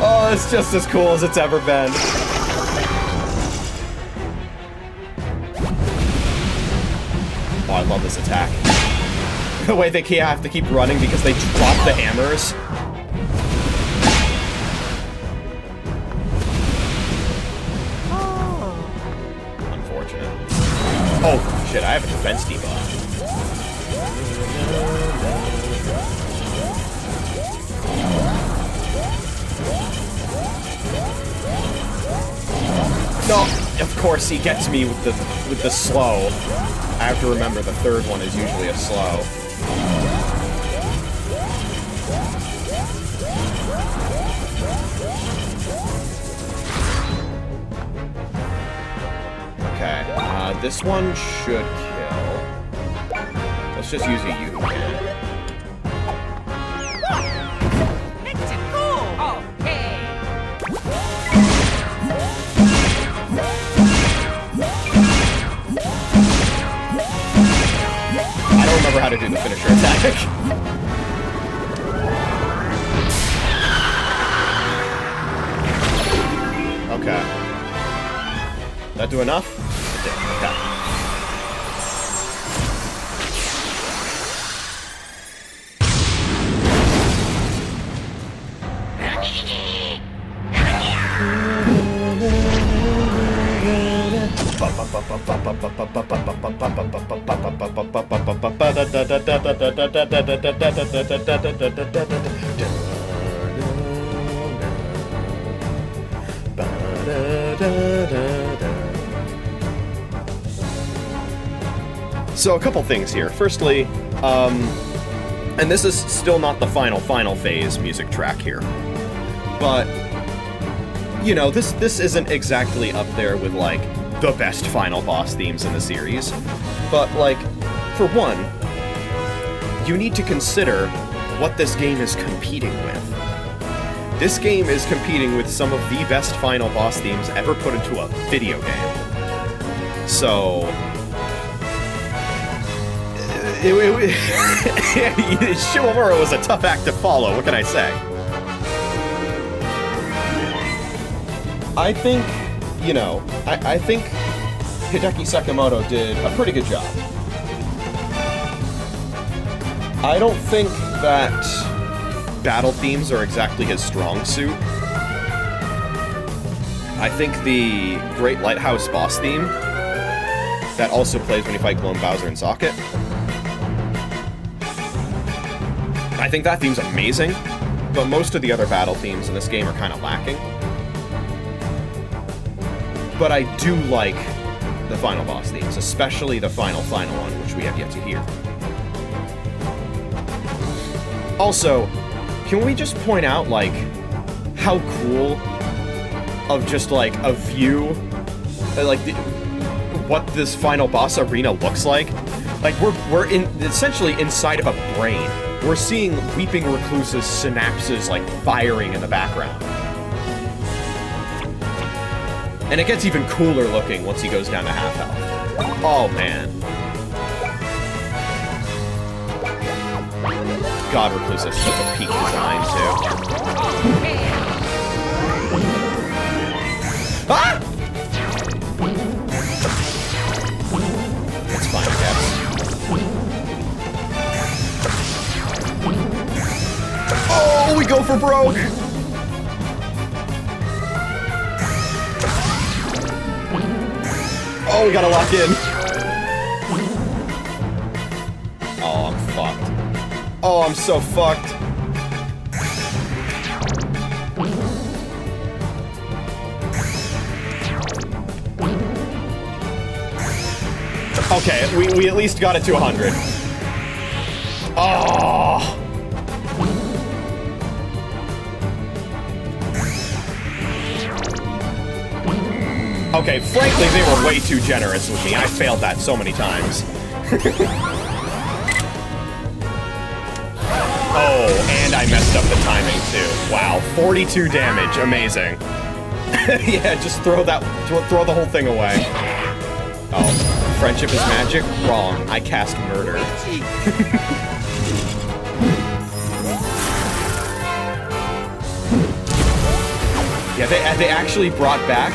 Oh, it's just as cool as it's ever been. Oh, I love this attack. The way they have to keep running because they drop the hammers. Unfortunate. Oh, shit, I have a defense debuff. No, of course he gets me with the slow. I have to remember the third one is usually a slow. Okay, this one should kill. Let's just use a U. How to do the finisher attack. Okay. That do enough? Okay. So a couple things here. Firstly, and this is still not the final phase music track here, but you know, this isn't exactly up there with like the best final boss themes in the series, but like, for one, you need to consider what this game is competing with. This game is competing with some of the best final boss themes ever put into a video game. So Shimomura was a tough act to follow, what can I say? I think, you know, I think Hideki Sekimoto did a pretty good job. I don't think that battle themes are exactly his strong suit. I think the Great Lighthouse boss theme that also plays when you fight Clone Bowser and Socket, I think that theme's amazing, but most of the other battle themes in this game are kind of lacking. But I do like the final boss themes, especially the final one, which we have yet to hear. Also, can we just point out, like, how cool of just, like, a view, like, what this final boss arena looks like? Like, we're essentially inside of a brain. We're seeing Weeping Recluse's synapses, like, firing in the background. And it gets even cooler looking once he goes down to half health. Oh, man. God, Recluse has such a peak design, too. Ah! It's fine, I guess. Oh, we go for broke! Oh, we gotta lock in. Oh, I'm fucked. Oh, I'm so fucked. Okay, we at least got it to 100. Oh! Okay, frankly, they were way too generous with me. I failed that so many times. Oh, and I messed up the timing, too. Wow, 42 damage. Amazing. Yeah, just throw the whole thing away. Oh, friendship is magic? Wrong. I cast murder. Yeah, they actually brought back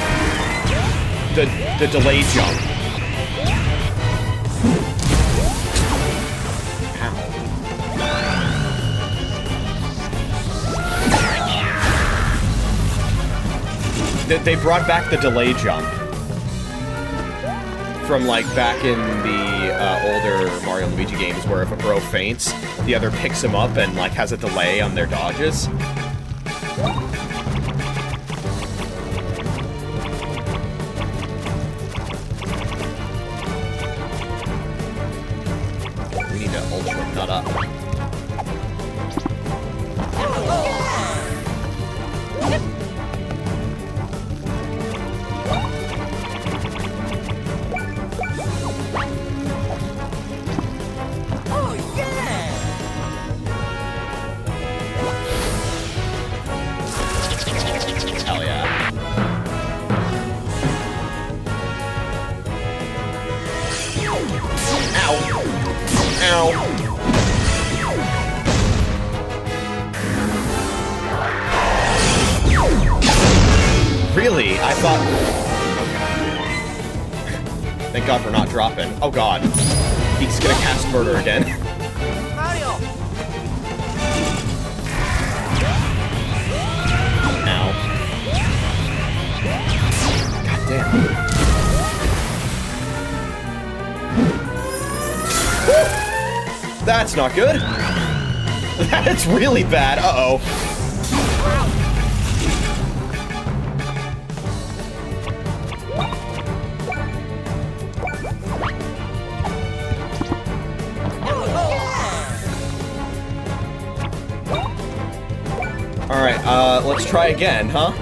the delay jump. Ow. They brought back the delay jump from, like, back in the older Mario and Luigi games where if a bro faints, the other picks him up and, like, has a delay on their dodges. Not up. Oh, yeah! Hell yeah. Ow. Ow. Really? I thought... Thank God we're not dropping. Oh God. He's gonna cast murder again. Mario! Ow. God damn. That's not good. That's really bad. Uh-oh. Alright, let's try again, huh?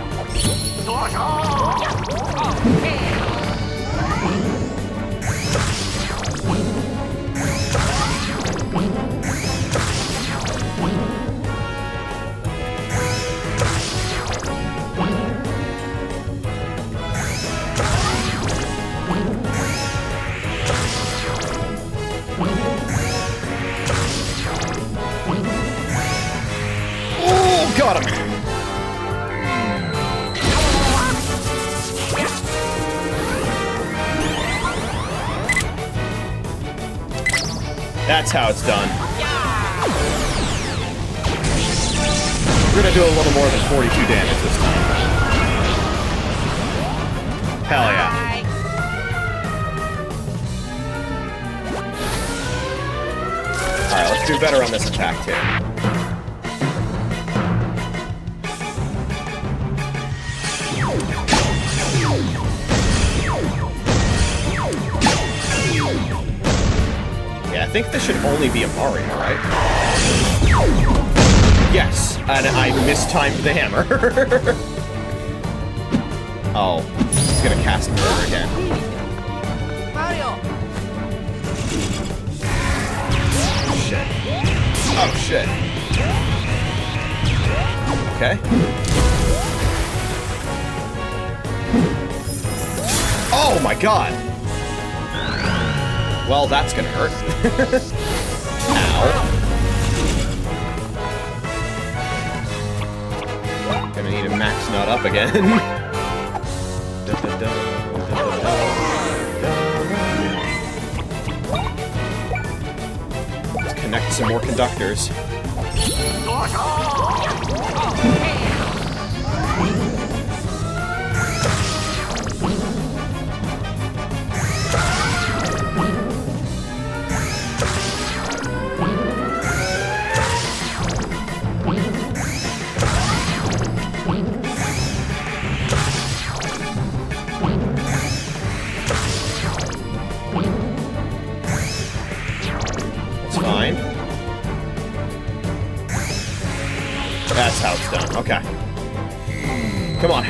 Oh, got him! That's how it's done. We're gonna do a little more than 42 damage this time. Hell yeah. Alright, let's do better on this attack too. Yeah, I think this should only be a Mario, right? Yes, and I mistimed the hammer. Oh, he's gonna cast Murder again. Mario. Shit. Oh, shit. Okay. Oh my god! Well, that's gonna hurt. Ow. Gonna need a max nut up again. Let's connect some more conductors. That's how it's done. Okay. Come on.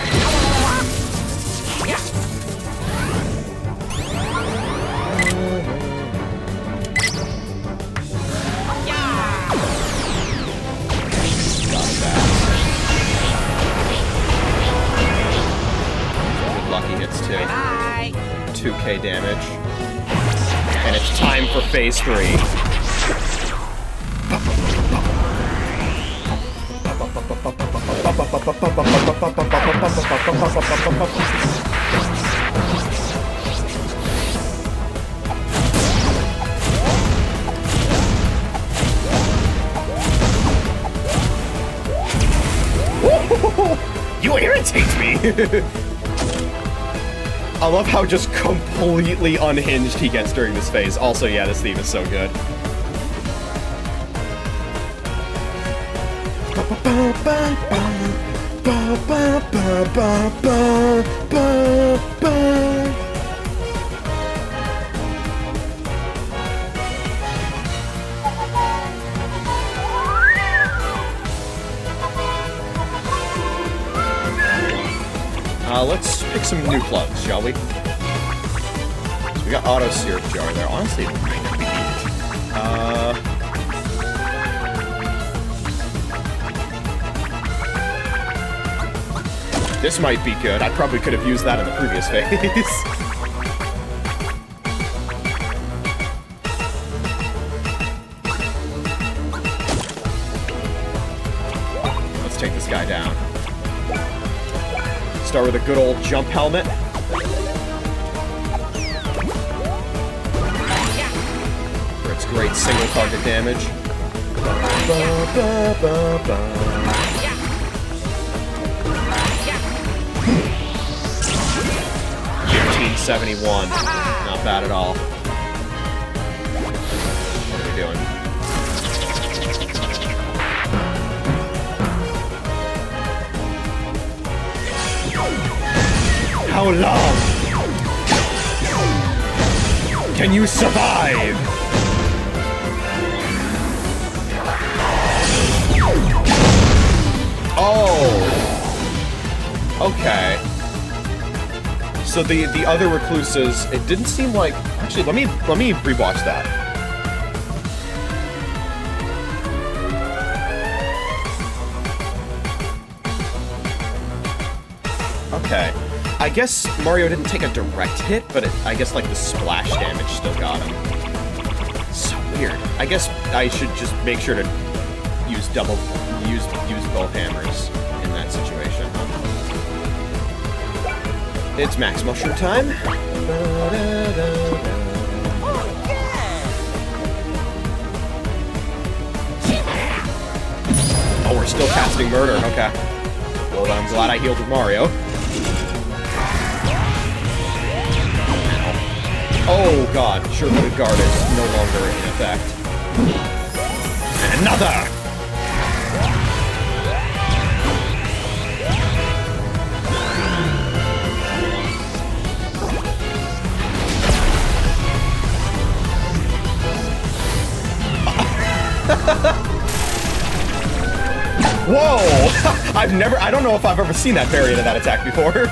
Good lucky hits too. 2k damage. And it's time for phase 3. You irritate me! I love how just completely unhinged he gets during this phase. Also, yeah, this theme is so good. Let's pick some new clubs, shall we? We got Auto Syrup Jar there. Honestly, it might not be needed. This might be good. I probably could have used that in the previous phase. Let's take this guy down. Start with a good old jump helmet. For its great single target damage. 1571. Not bad at all. What are we doing? How long can you survive? Oh. Okay. So the other recluses, it didn't seem like... Actually, let me rewatch that. Okay. I guess Mario didn't take a direct hit, but I guess like the splash damage still got him. So weird. I guess I should just make sure to use both hammers in that situation. It's Max Mushroom time. Oh, we're still casting murder. Okay. Well, I'm glad I healed with Mario. Oh god, sure-footed guard is no longer in effect. And another! Whoa! I don't know if I've ever seen that variant of that attack before.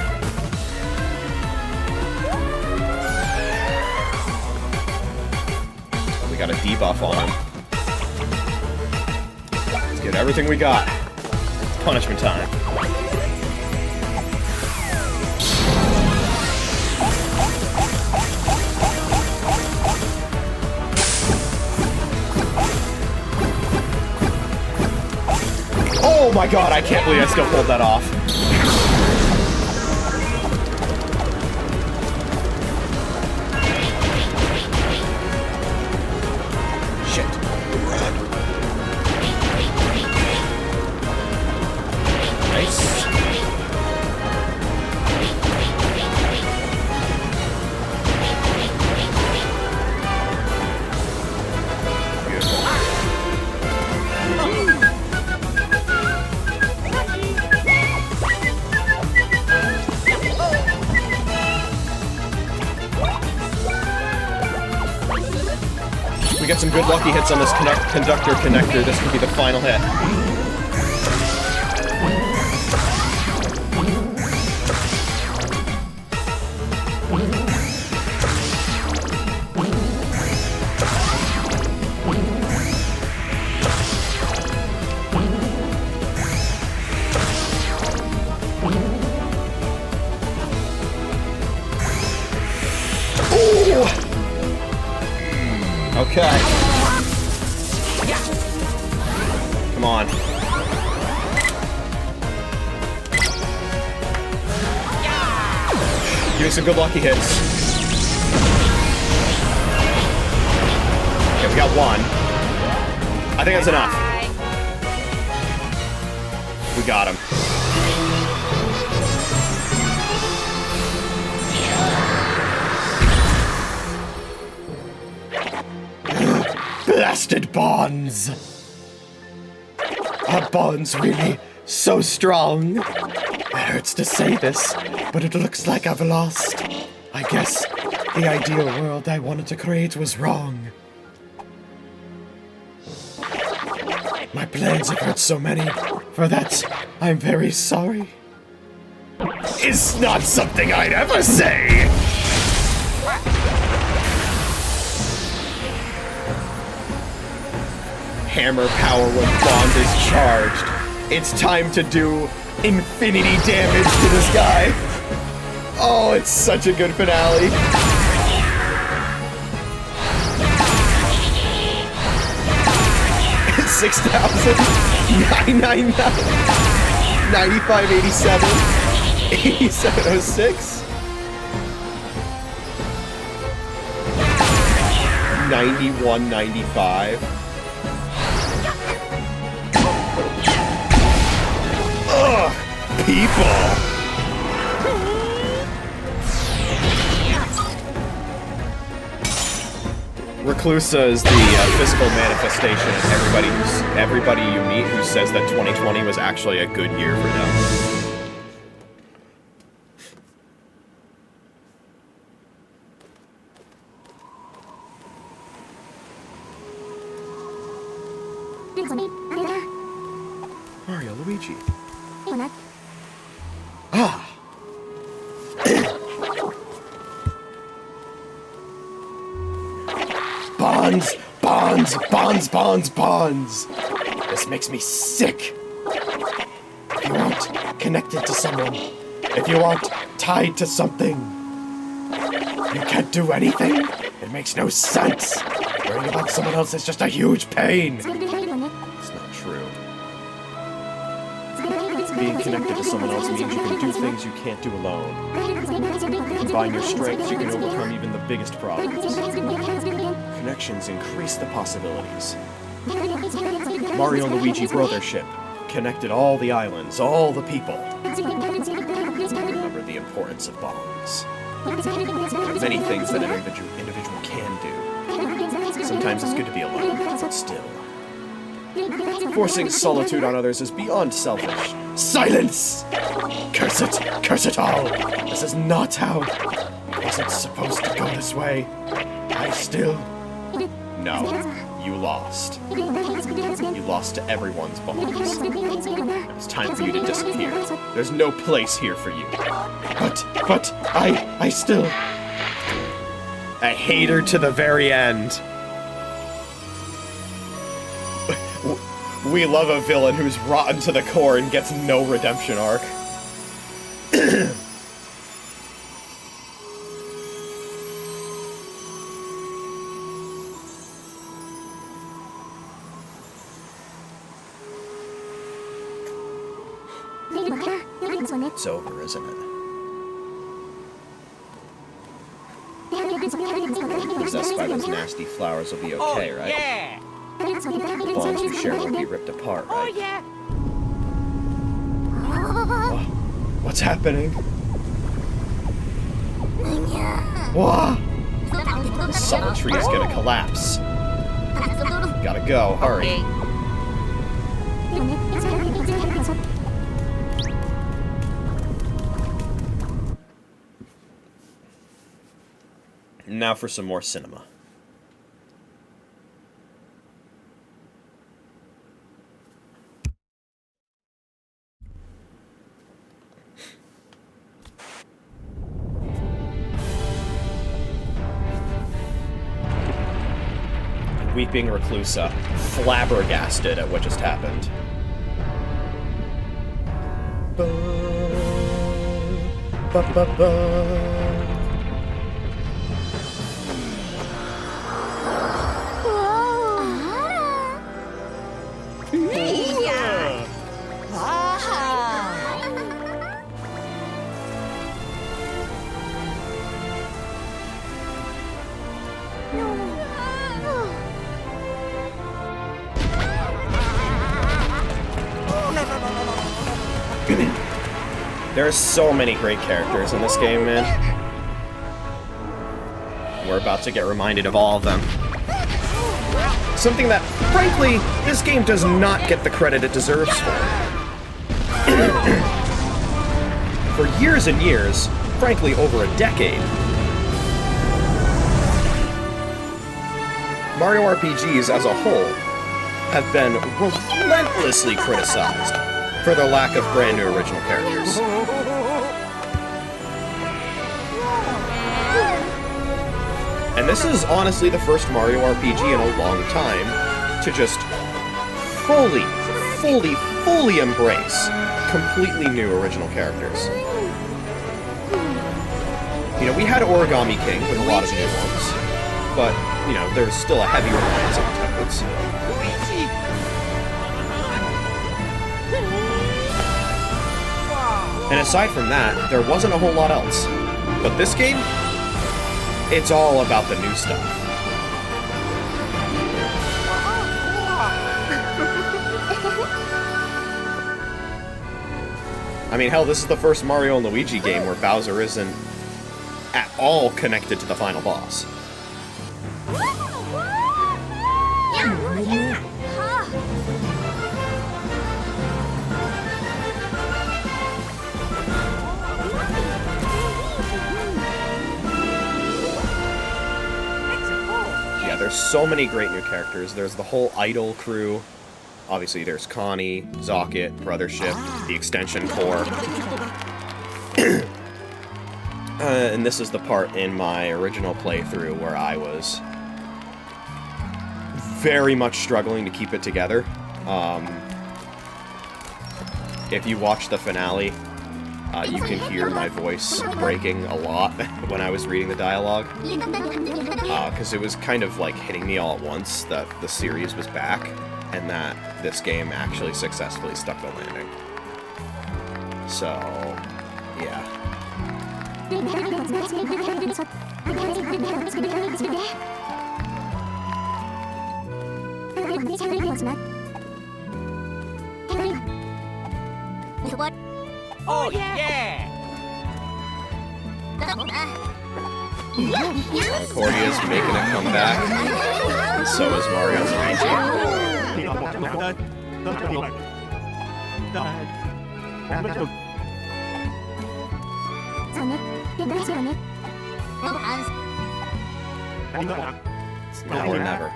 We got a debuff on him. Let's get everything we got. It's punishment time. Oh my god, I can't believe I still pulled that off. Shit. Nice. We get some good lucky hits on this conductor connector. This could be the final hit. Ooh! Okay. Come on. Give me some good lucky hits. Okay, we got one. I think that's enough. We got him. Blasted bonds! Are bonds really so strong? It hurts to say this, but it looks like I've lost. I guess the ideal world I wanted to create was wrong. My plans have hurt so many. For that, I'm very sorry. It's not something I'd ever say! Hammer power when Bond is charged. It's time to do infinity damage to this guy. Oh, it's such a good finale. It's 6,000, 999, 9587, 8706, 9195. Ugh, people! Reclusa is the physical manifestation of everybody you meet who says that 2020 was actually a good year for them. Mario, Luigi. Ah! Bonds! Bonds! Bonds! Bonds! Bonds! This makes me sick! If you aren't connected to someone, if you aren't tied to something, you can't do anything? It makes no sense! Worrying about someone else is just a huge pain! It's not true. Being connected to someone else means you can do things you can't do alone. Combine your strengths, you can overcome even the biggest problems. Connections increase the possibilities. Mario and Luigi Brothership connected all the islands, all the people. Remember the importance of bonds. There are many things that an individual can do. Sometimes it's good to be alone, but still. Forcing solitude on others is beyond selfish. Silence! Curse it! Curse it all! This is not how... It wasn't supposed to go this way. I still... No. You lost. You lost to everyone's bonds. It's time for you to disappear. There's no place here for you. But, I still... I hate her to the very end. We love a villain who's rotten to the core and gets no redemption arc. It's over, isn't it? Possessed by those nasty flowers will be okay, right? Yeah! The bonds we share won't be ripped apart, right? Oh, yeah! What's happening? What? The salt tree is gonna collapse. Gotta go, hurry. Now for some more cinema. Weeping Reclusa, flabbergasted at what just happened. There are so many great characters in this game, man. We're about to get reminded of all of them. Something that, frankly, this game does not get the credit it deserves for. For years and years, frankly over a decade, Mario RPGs as a whole have been relentlessly criticized for their lack of brand new original characters. And this is honestly the first Mario RPG in a long time to just fully embrace completely new original characters. You know, we had Origami King with a lot of new ones, but, you know, there's still a heavy reliance on Toads. And aside from that, there wasn't a whole lot else. But this game, it's all about the new stuff. I mean, hell, this is the first Mario and Luigi game where Bowser isn't at all connected to the final boss. Yeah, there's so many great new characters. There's the whole Idol crew. Obviously, there's Connie, Zocket, Brothership, the Extension Corps. And this is the part in my original playthrough where I was very much struggling to keep it together. If you watch the finale, you can hear my voice breaking a lot when I was reading the dialogue. Because it was kind of like hitting me all at once that the series was back, and that this game actually successfully stuck the landing. So, yeah. Oh, yeah! Concordia's making a comeback, and so is Mario and Luigi. It's now or never.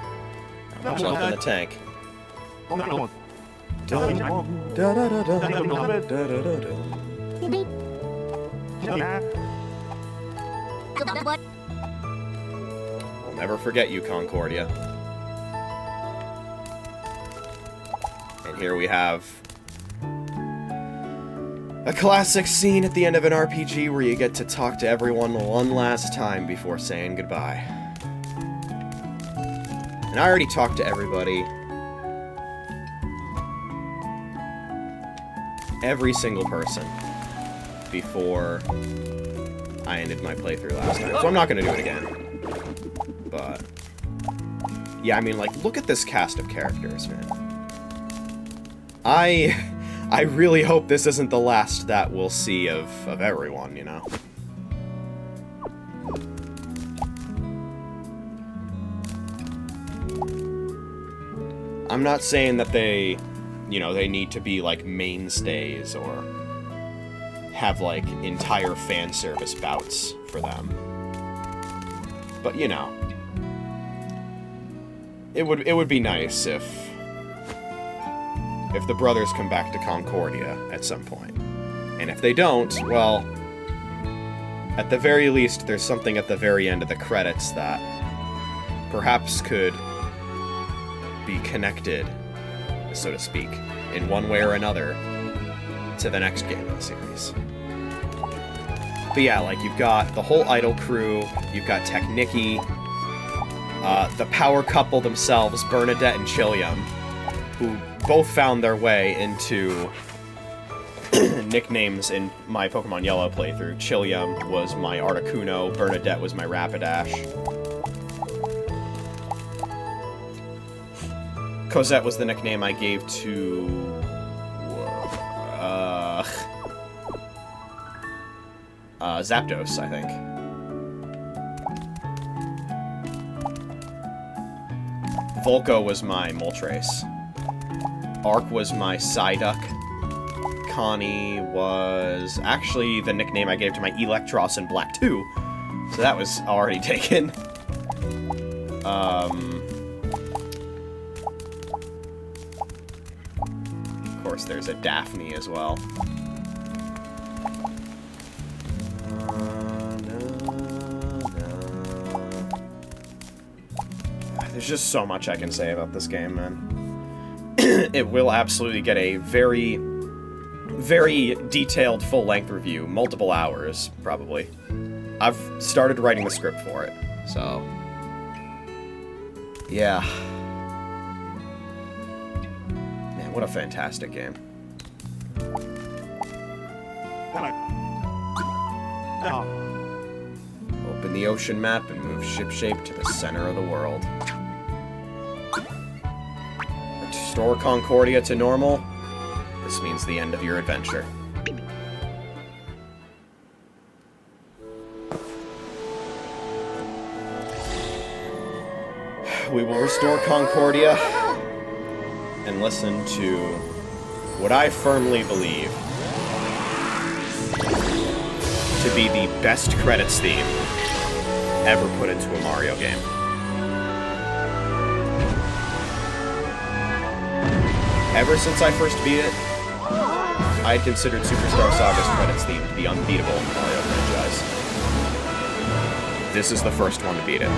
Not much left in the tank. I'll never forget you, Concordia. And here we have a classic scene at the end of an RPG where you get to talk to everyone one last time before saying goodbye. And I already talked to everybody. Every single person before I ended my playthrough last time, so I'm not going to do it again. But yeah, I mean, like, look at this cast of characters, man. I really hope this isn't the last that we'll see of everyone, you know? I'm not saying that they, you know, they need to be, like, mainstays or have, like, entire fan service bouts for them. But, you know, it would be nice if the brothers come back to Concordia at some point. And if they don't, well, at the very least, there's something at the very end of the credits that perhaps could be connected, so to speak, in one way or another, to the next game in the series. But yeah, like, you've got the whole Idol crew, you've got Technicky, the power couple themselves, Bernadette and Chilium, who both found their way into nicknames in my Pokemon Yellow playthrough. Chilium was my Articuno, Bernadette was my Rapidash. Cosette was the nickname I gave to... Zapdos, I think. Volco was my Moltres. Arc was my Psyduck. Connie was actually the nickname I gave to my Electros in Black 2. So that was already taken. Of course, there's a Daphne as well. There's just so much I can say about this game, man. It will absolutely get a very, very detailed full-length review. Multiple hours, probably. I've started writing the script for it, so... yeah. Man, what a fantastic game. Open the ocean map and move shipshape to the center of the world. Restore Concordia to normal. This means the end of your adventure. We will restore Concordia and listen to what I firmly believe to be the best credits theme ever put into a Mario game. Ever since I first beat it, I had considered Superstar Saga's credits theme to be unbeatable in the Mario franchise. This is the first one to beat it.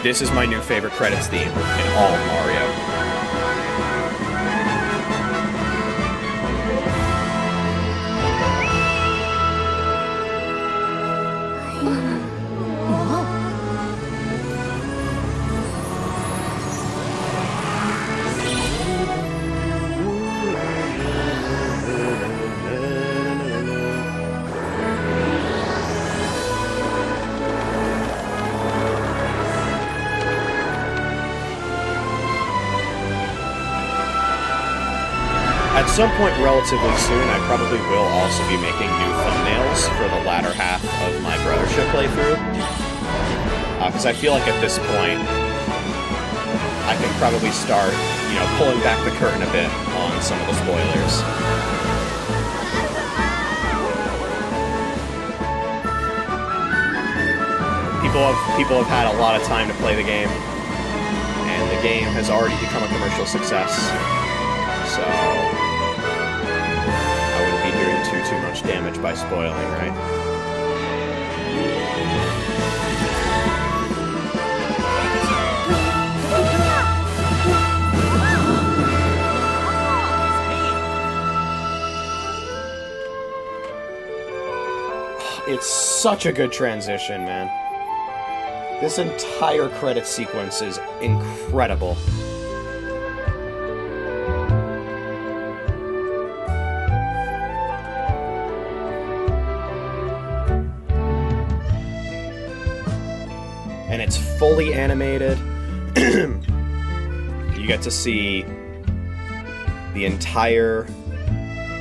This is my new favorite credits theme in all of Mario. At some point relatively soon, I probably will also be making new thumbnails for the latter half of my Brothership playthrough. Because I feel like at this point, I can probably start, you know, pulling back the curtain a bit on some of the spoilers. People have had a lot of time to play the game, and the game has already become a commercial success. So I wouldn't be doing too much damage by spoiling, right? It's such a good transition, man. This entire credit sequence is incredible. And it's fully animated. You get to see the entire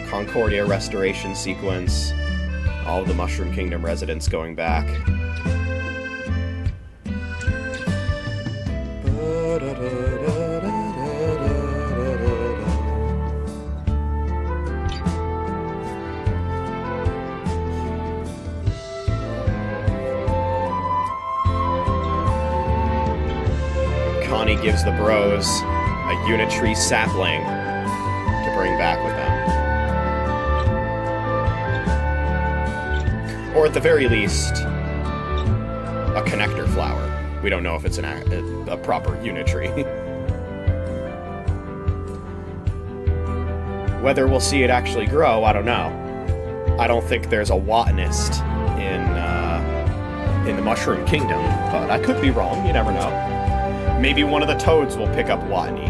Concordia restoration sequence, all of the Mushroom Kingdom residents going back. Connie gives the bros a Unitree sapling to bring back with them. Or at the very least, a connector flower. We don't know if it's a proper Unitree. Whether we'll see it actually grow, I don't know. I don't think there's a botanist in the Mushroom Kingdom, but I could be wrong, you never know. Maybe one of the toads will pick up Watney.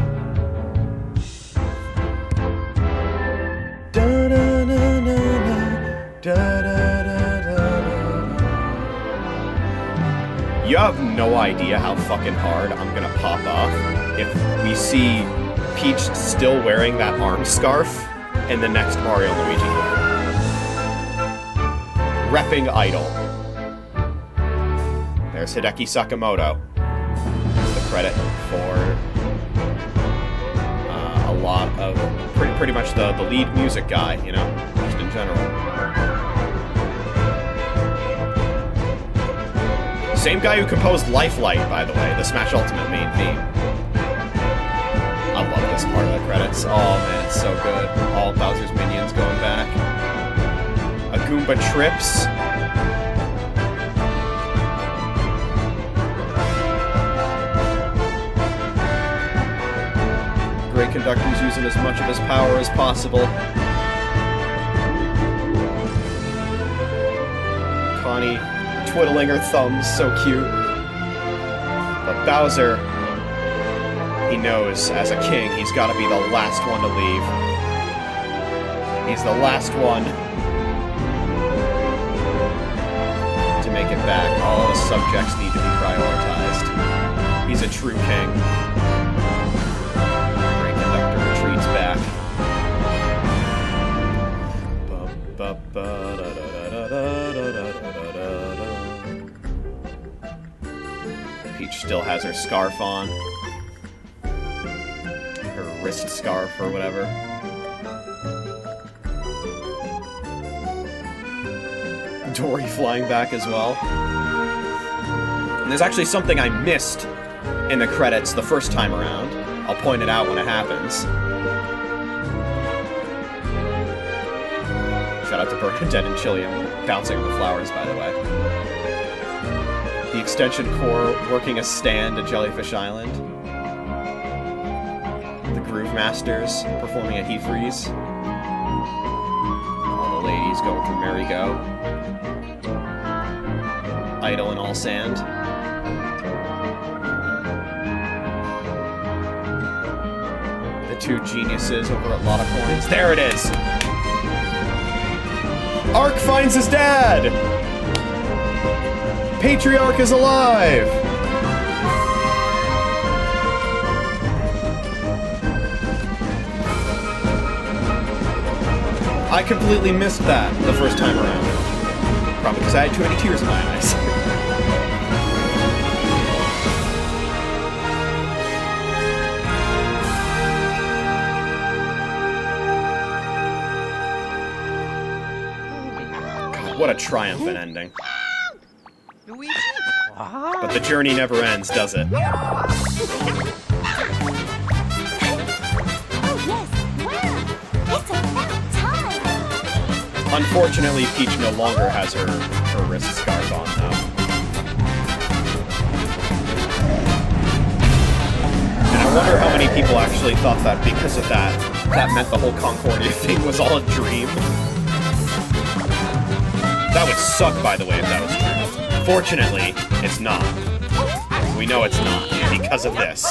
You have no idea how fucking hard I'm gonna pop off if we see Peach still wearing that arm scarf in the next Mario and Luigi game. Repping Idol. There's Hideki Sakamoto. Credit for a lot of pretty much the lead music guy, you know, just in general. Same guy who composed Lifelight, by the way, the Smash Ultimate main theme. I love this part of the credits. Oh man, it's so good. All Bowser's minions going back. A Goomba trips. Great Conductor's using as much of his power as possible. Connie twiddling her thumbs, so cute. But Bowser, he knows as a king he's got to be the last one to leave. He's the last one to make it back. All his subjects need to be prioritized. He's a true king. Retreats back. Peach still has her scarf on. Her wrist scarf or whatever. Dory flying back as well. And there's actually something I missed in the credits the first time around. I'll point it out when it happens. Shout out to Bernadette and Chilliam bouncing on the flowers, by the way. The Extension Corps working a stand at Jellyfish Island. The Groove Masters performing a Heat Freeze. All the ladies going through Merry-Go. Idle in All Sand. The two geniuses over at Lot of Coins. There it is! Ark finds his dad! Patriarch is alive! I completely missed that the first time around. Probably because I had too many tears in my eyes. God, what a triumphant ending. Luigi? But the journey never ends, does it? Oh, yes! Wow! It's about time! Unfortunately, Peach no longer has her wrist scarf on, though. And I wonder how many people actually thought that because of that meant the whole Concordia thing was all a dream. That would suck, by the way, if that was true. Fortunately, it's not. We know it's not, because of this.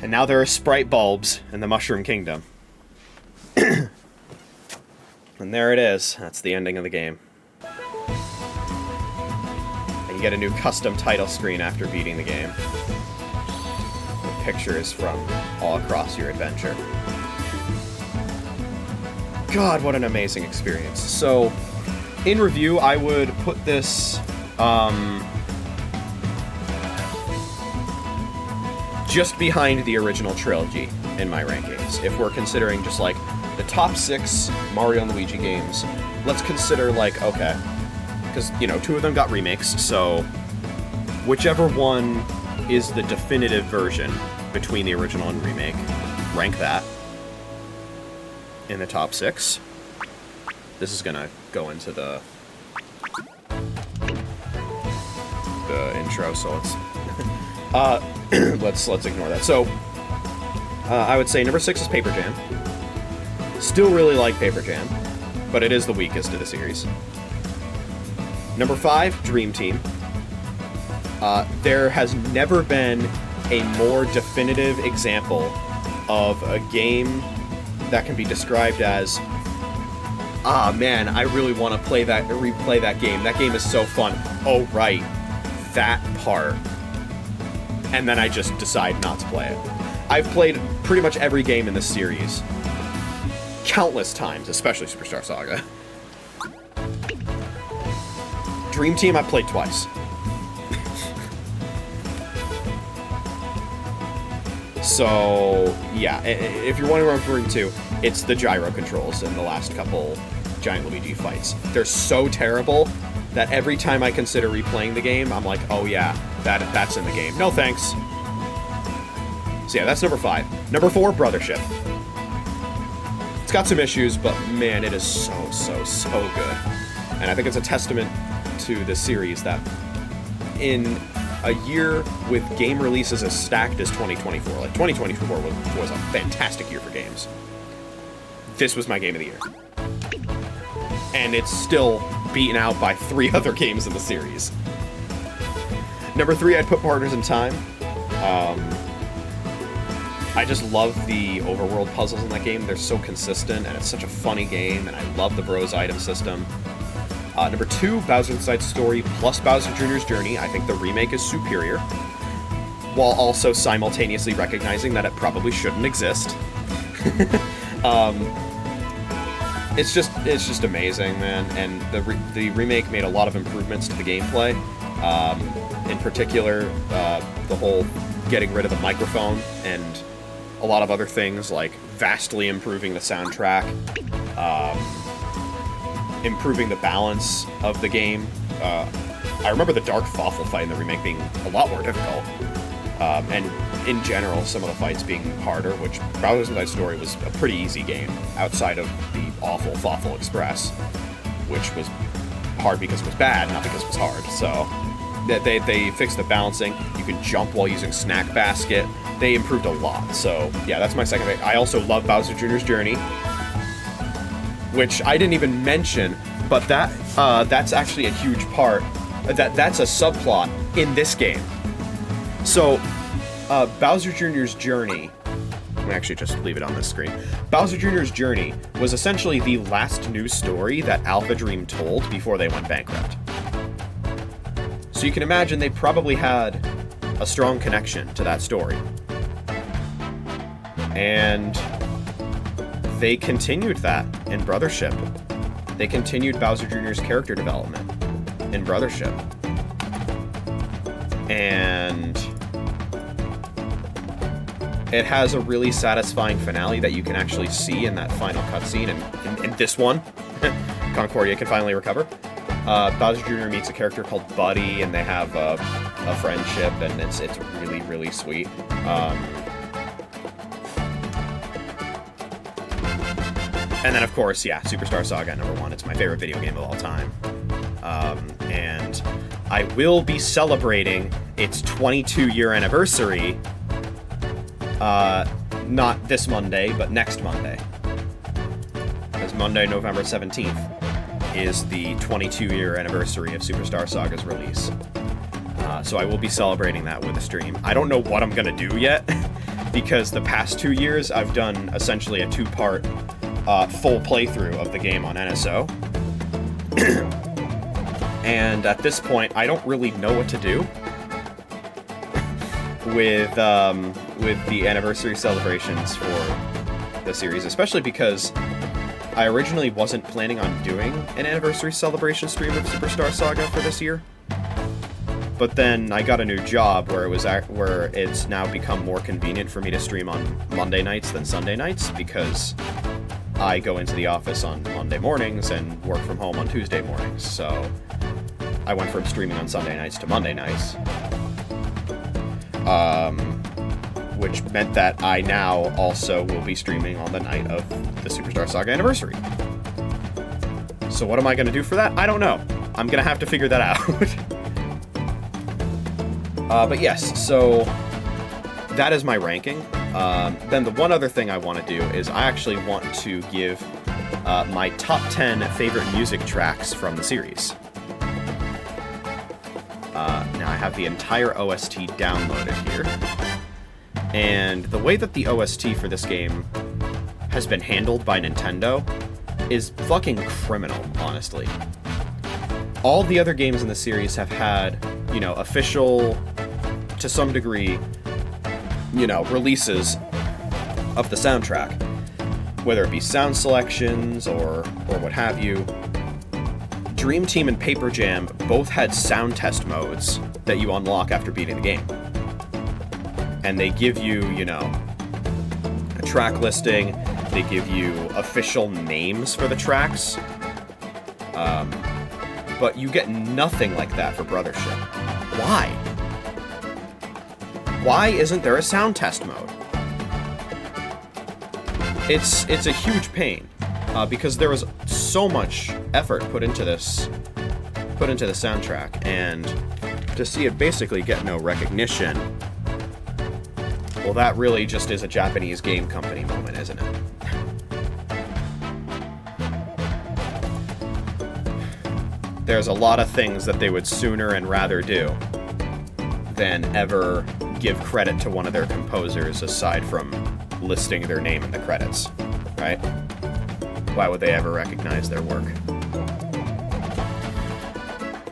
And now there are sprite bulbs in the Mushroom Kingdom. And there it is. That's the ending of the game. And you get a new custom title screen after beating the game. With pictures from all across your adventure. God, what an amazing experience. So, in review, I would put this, just behind the original trilogy in my rankings. If we're considering just, like, the top 6 Mario and Luigi games, let's consider, like, okay, because, you know, 2 of them got remakes, so whichever one is the definitive version between the original and remake, rank that in the top 6. This is gonna go into the intro, so let's let's ignore that. So I would say number 6 is Paper Jam. Still really like Paper Jam, but it is the weakest of the series. Number 5, Dream Team. There has never been a more definitive example of a game that can be described as, ah man, I really want to replay that game. That game is so fun. Oh right, that part. And then I just decide not to play it. I've played pretty much every game in this series countless times, especially Superstar Saga. Dream Team I played twice. So, yeah, if you're wondering what I'm referring to, it's the gyro controls in the last couple Giant Luigi fights. They're so terrible that every time I consider replaying the game, I'm like, oh yeah, that's in the game. No thanks. So yeah, that's number 5. Number 4, Brothership. It's got some issues, but man, it is so good. And I think it's a testament to the series that in a year with game releases as stacked as 2024, like 2024 was a fantastic year for games. This was my game of the year. And it's still beaten out by 3 other games in the series. Number 3, I'd put Partners in Time. I just love the overworld puzzles in that game. They're so consistent, and it's such a funny game, and I love the Bros item system. Number 2, Bowser Inside Story plus Bowser Jr.'s Journey. I think the remake is superior, while also simultaneously recognizing that it probably shouldn't exist. It's just amazing, man, and the remake made a lot of improvements to the gameplay. In particular, the whole getting rid of the microphone and a lot of other things, like vastly improving the soundtrack, improving the balance of the game I remember the Dark Fawful fight in the remake being a lot more difficult. And in general, some of the fights being harder, which Bowser's Inside Story was a pretty easy game, outside of the awful Fawful Express, which was hard because it was bad, not because it was hard. So they fixed the balancing. You can jump while using Snack Basket. They improved a lot. So yeah, that's my second favorite. I also love Bowser Jr.'s Journey, which I didn't even mention, but that's actually a huge part. That's a subplot in this game. So, Bowser Jr.'s Journey, let me actually just leave it on this screen. Bowser Jr.'s Journey was essentially the last news story that Alpha Dream told before they went bankrupt. So you can imagine they probably had a strong connection to that story. And they continued that in Brothership. They continued Bowser Jr.'s character development in Brothership. And it has a really satisfying finale that you can actually see in that final cutscene. And in this one, Concordia can finally recover. Bowser Jr. meets a character called Buddy, and they have a friendship, and it's really, really sweet. And then, of course, yeah, Superstar Saga #1. It's my favorite video game of all time. And I will be celebrating its 22-year anniversary, not this Monday, but next Monday. Because Monday, November 17th, is the 22-year anniversary of Superstar Saga's release. So I will be celebrating that with a stream. I don't know what I'm going to do yet, because the past 2 years I've done essentially a 2-part full playthrough of the game on NSO. And at this point, I don't really know what to do with the anniversary celebrations for the series, especially because I originally wasn't planning on doing an anniversary celebration stream of Superstar Saga for this year. But then I got a new job where it's now become more convenient for me to stream on Monday nights than Sunday nights, because I go into the office on Monday mornings and work from home on Tuesday mornings. So I went from streaming on Sunday nights to Monday nights. Which meant that I now also will be streaming on the night of the Superstar Saga anniversary. So what am I going to do for that? I don't know. I'm going to have to figure that out. But yes, so that is my ranking. Then the one other thing I want to do is I actually want to give my top 10 favorite music tracks from the series. Now I have the entire OST downloaded here. And the way that the OST for this game has been handled by Nintendo is fucking criminal, honestly. All the other games in the series have had, official, to some degree, releases of the soundtrack. Whether it be sound selections or what have you. Dream Team and Paper Jam both had sound test modes that you unlock after beating the game. And they give you, a track listing, they give you official names for the tracks, but you get nothing like that for Brothership. Why? Why isn't there a sound test mode? It's a huge pain, because there was so much effort put into the soundtrack, and to see it basically get no recognition, well, that really just is a Japanese game company moment, isn't it? There's a lot of things that they would sooner and rather do than ever give credit to one of their composers aside from listing their name in the credits, right? Why would they ever recognize their work?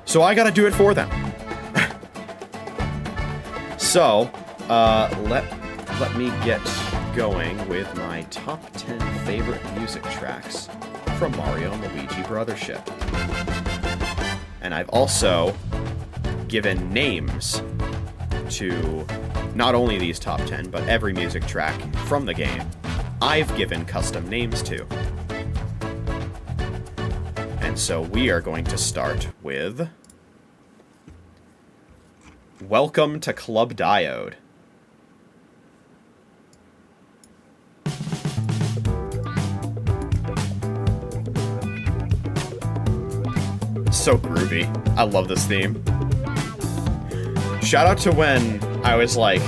So I gotta do it for them. So, let me get going with my top 10 favorite music tracks from Mario and Luigi Brothership. And I've also given names to not only these top 10, but every music track from the game I've given custom names to. And so we are going to start with Welcome to Club Diode. So groovy. I love this theme. Shout out to when I was like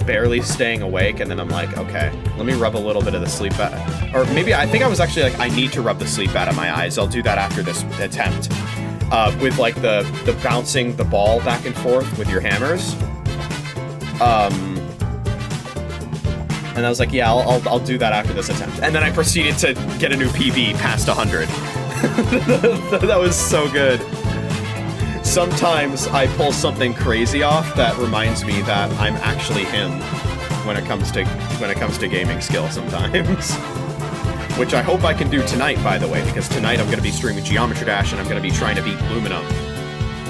barely staying awake and then I'm like, okay, let me rub a little bit of the sleep out. Or maybe I think I was actually like, I need to rub the sleep out of my eyes. I'll do that after this attempt. With like the bouncing the ball back and forth with your hammers. And I was like, yeah, I'll do that after this attempt. And then I proceeded to get a new PB past 100. That was so good. Sometimes I pull something crazy off that reminds me that I'm actually him when it comes to gaming skill sometimes. Which I hope I can do tonight, by the way, because tonight I'm going to be streaming Geometry Dash and I'm going to be trying to beat Luminum.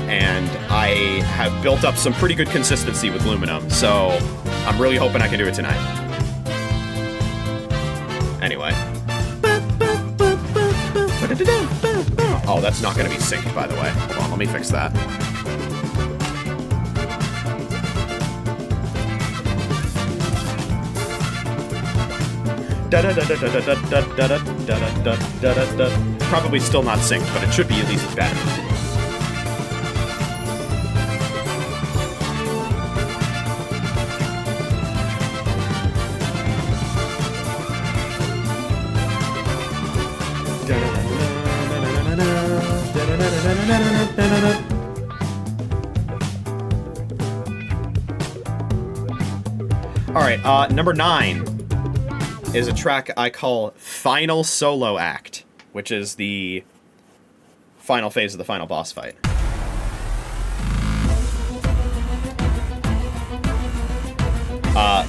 And I have built up some pretty good consistency with Luminum, so I'm really hoping I can do it tonight. Anyway. Oh, that's not going to be synced, by the way. Hold on, let me fix that. Probably still not synced, but it should be at least better. Alright, number 9 is a track I call Final Solo Act, which is the final phase of the final boss fight.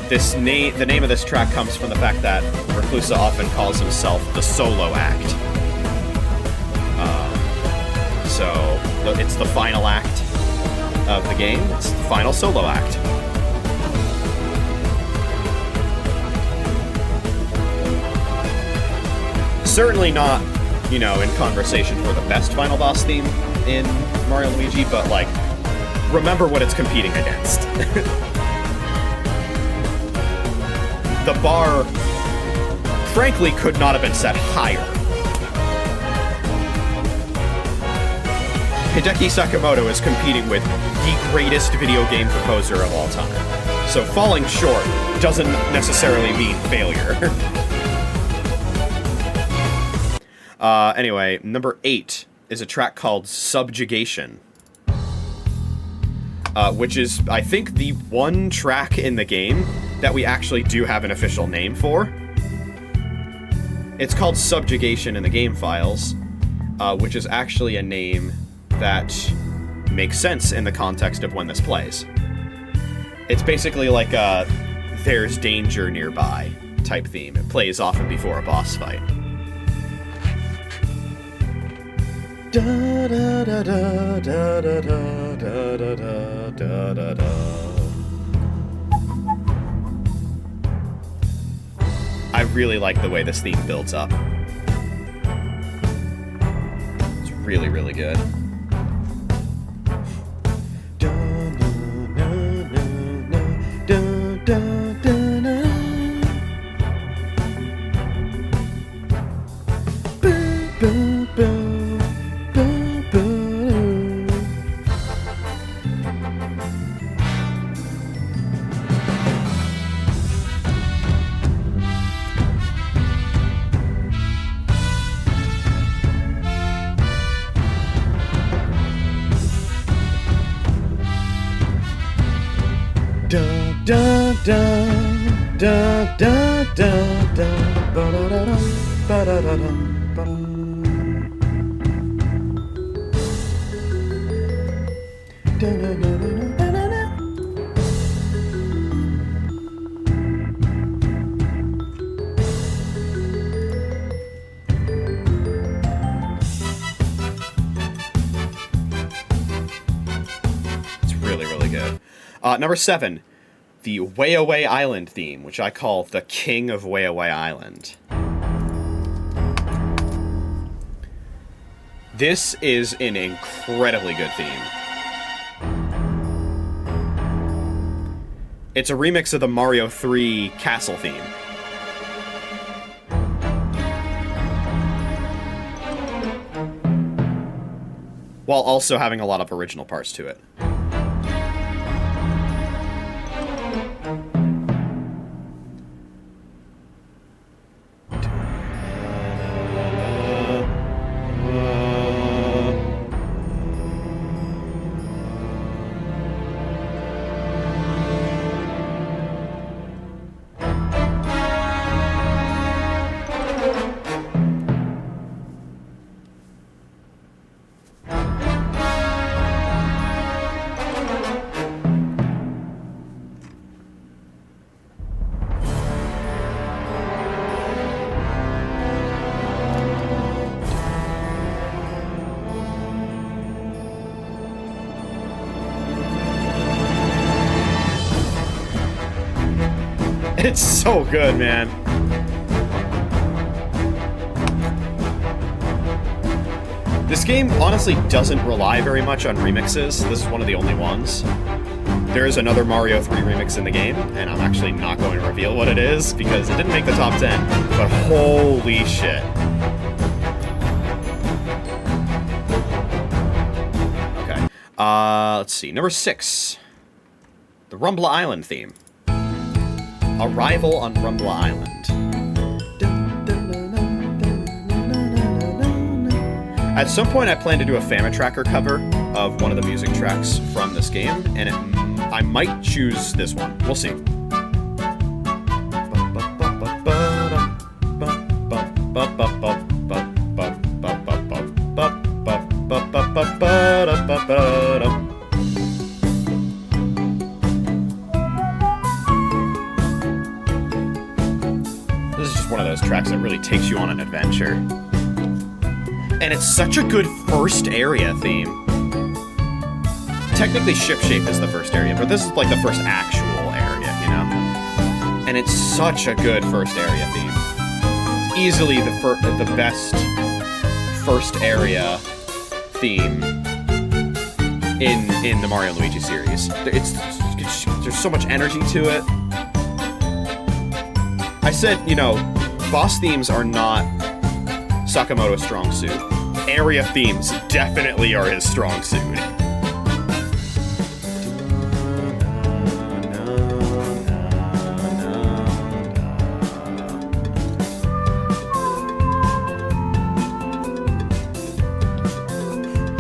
The name of this track comes from the fact that Reclusa often calls himself the Solo Act. So it's the final act of the game. It's the final solo act. Certainly not, you know, in conversation for the best final boss theme in Mario & Luigi, but, like, remember what it's competing against. The bar, frankly, could not have been set higher. Hideki Sakamoto is competing with the greatest video game composer of all time. So falling short doesn't necessarily mean failure. Anyway, number 8 is a track called Subjugation. Which is, I think, the one track in the game that we actually do have an official name for. It's called Subjugation in the game files, which is actually a name that makes sense in the context of when this plays. It's basically like a there's danger nearby type theme. It plays often before a boss fight. I really like the way this theme builds up. It's really, really good. It's really, really good. Number 7. The Way Away Island theme, which I call the King of Way Away Island. This is an incredibly good theme. It's a remix of the Mario 3 castle theme. While also having a lot of original parts to it. It's so good, man. This game honestly doesn't rely very much on remixes. This is one of the only ones. There is another Mario 3 remix in the game, and I'm actually not going to reveal what it is because it didn't make the top 10, but holy shit. Okay. Let's see. Number 6. The Rumbla Island theme. Arrival on Rumbla Island. At some point, I plan to do a Famitracker cover of one of the music tracks from this game, and I might choose this one. We'll see. This is just one of those tracks that really takes you on an adventure. And it's such a good first area theme. Technically, Ship Shape is the first area, but this is like the first actual area, you know? And it's such a good first area theme. It's easily the best first area theme in the Mario and Luigi series. There's so much energy to it. I said, you know, boss themes are not Sakamoto's strong suit. Area themes definitely are his strong suit.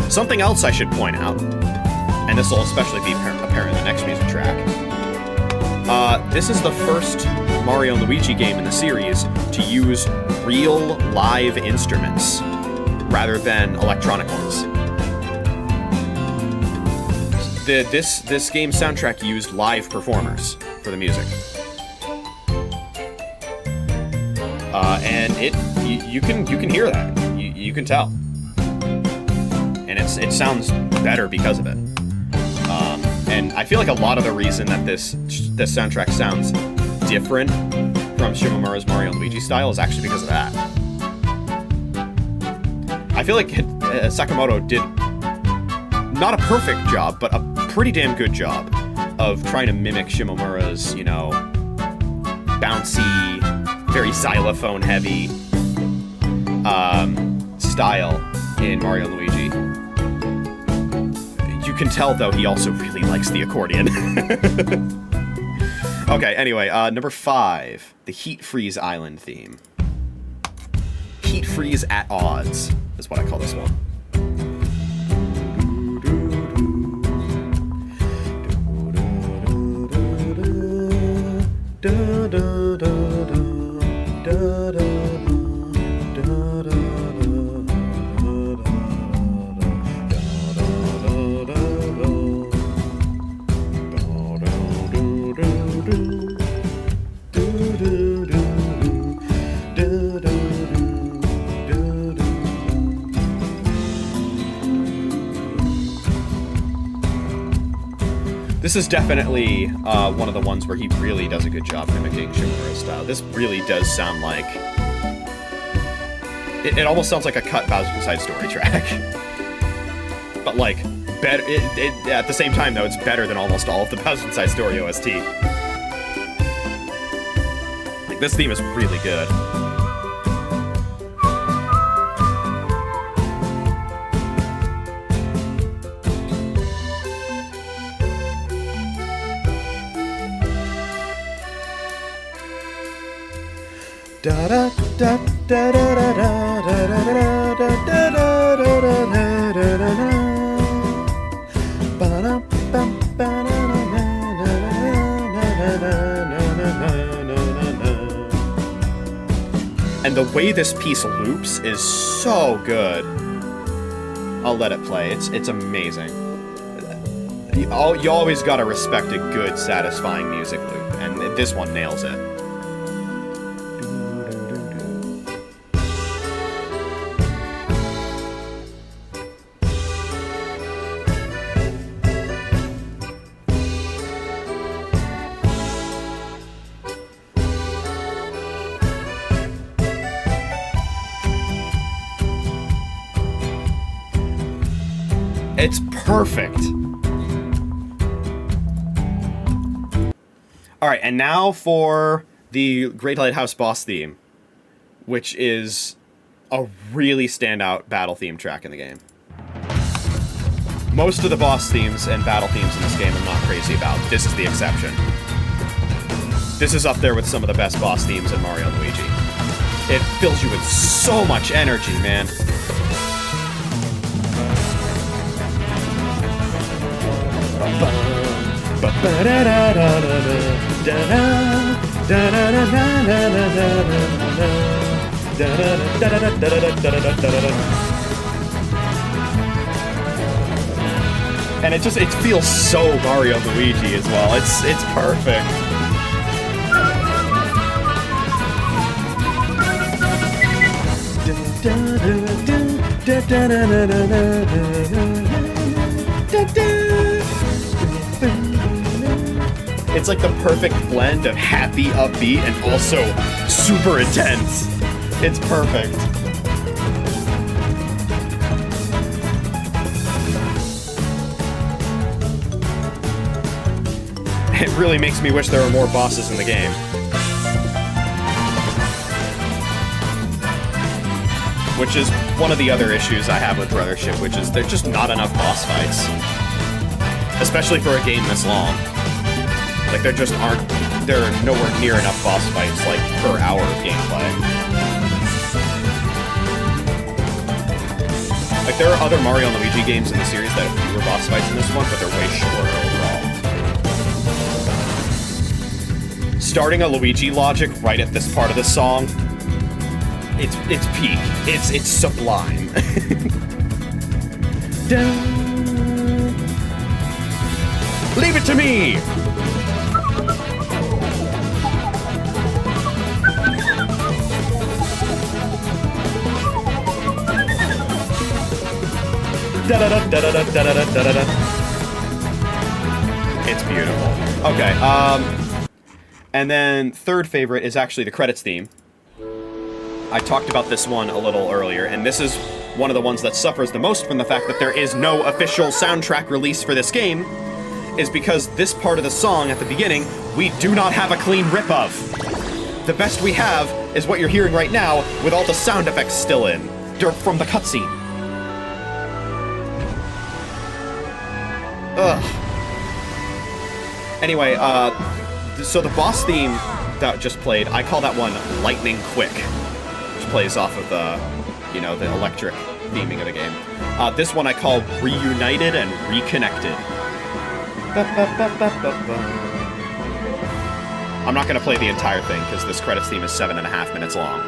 Something else I should point out, and this will especially be apparent in the next music track. This is the first Mario and Luigi game in the series to use real live instruments rather than electronic ones. This game's soundtrack used live performers for the music, and you can hear that. You can tell, and it sounds better because of it. And I feel like a lot of the reason that this soundtrack sounds different from Shimomura's Mario and Luigi style is actually because of that. I feel like Sakamoto did not a perfect job, but a pretty damn good job of trying to mimic Shimomura's, you know, bouncy, very xylophone heavy style in Mario and Luigi. You can tell, though, he also really likes the accordion. Okay, anyway, number 5, the Heat Freeze Island theme. Heat Freeze at Odds is what I call this one. This is definitely one of the ones where he really does a good job mimicking Shimomura's style. This really does sound like... It almost sounds like a cut Bowser's Side Story track. But, like, at the same time, though, it's better than almost all of the Bowser's Side Story OST. Like, this theme is really good. Da da da da da da da da da da and the way this piece loops is so good. I'll let it play. It's amazing. You always gotta respect a good, satisfying music loop, and this one nails it. It's perfect. Alright, and now for the Great Lighthouse boss theme, which is a really standout battle theme track in the game. Most of the boss themes and battle themes in this game I'm not crazy about. This is the exception. This is up there with some of the best boss themes in Mario & Luigi. It fills you with so much energy, man. And it feels so Mario & Luigi as well. It's perfect. It's like the perfect blend of happy, upbeat, and also super intense. It's perfect. It really makes me wish there were more bosses in the game. Which is one of the other issues I have with Brothership, which is there's just not enough boss fights. Especially for a game this long. Like, there are nowhere near enough boss fights, like, per hour of gameplay. Like, there are other Mario & Luigi games in the series that have fewer boss fights than this one, but they're way shorter overall. Starting a Luigi logic right at this part of the song, it's peak. It's sublime. Leave it to me! It's beautiful. Okay, and then third favorite is actually the credits theme. I talked about this one a little earlier, and this is one of the ones that suffers the most from the fact that there is no official soundtrack release for this game, is because this part of the song at the beginning, we do not have a clean rip of. The best we have is what you're hearing right now, with all the sound effects still in, from the cutscene. Ugh. Anyway, so the boss theme that just played, I call that one Lightning Quick, which plays off of the, the electric theming of the game. This one I call Reunited and Reconnected. I'm not going to play the entire thing, because this credits theme is 7.5 minutes long,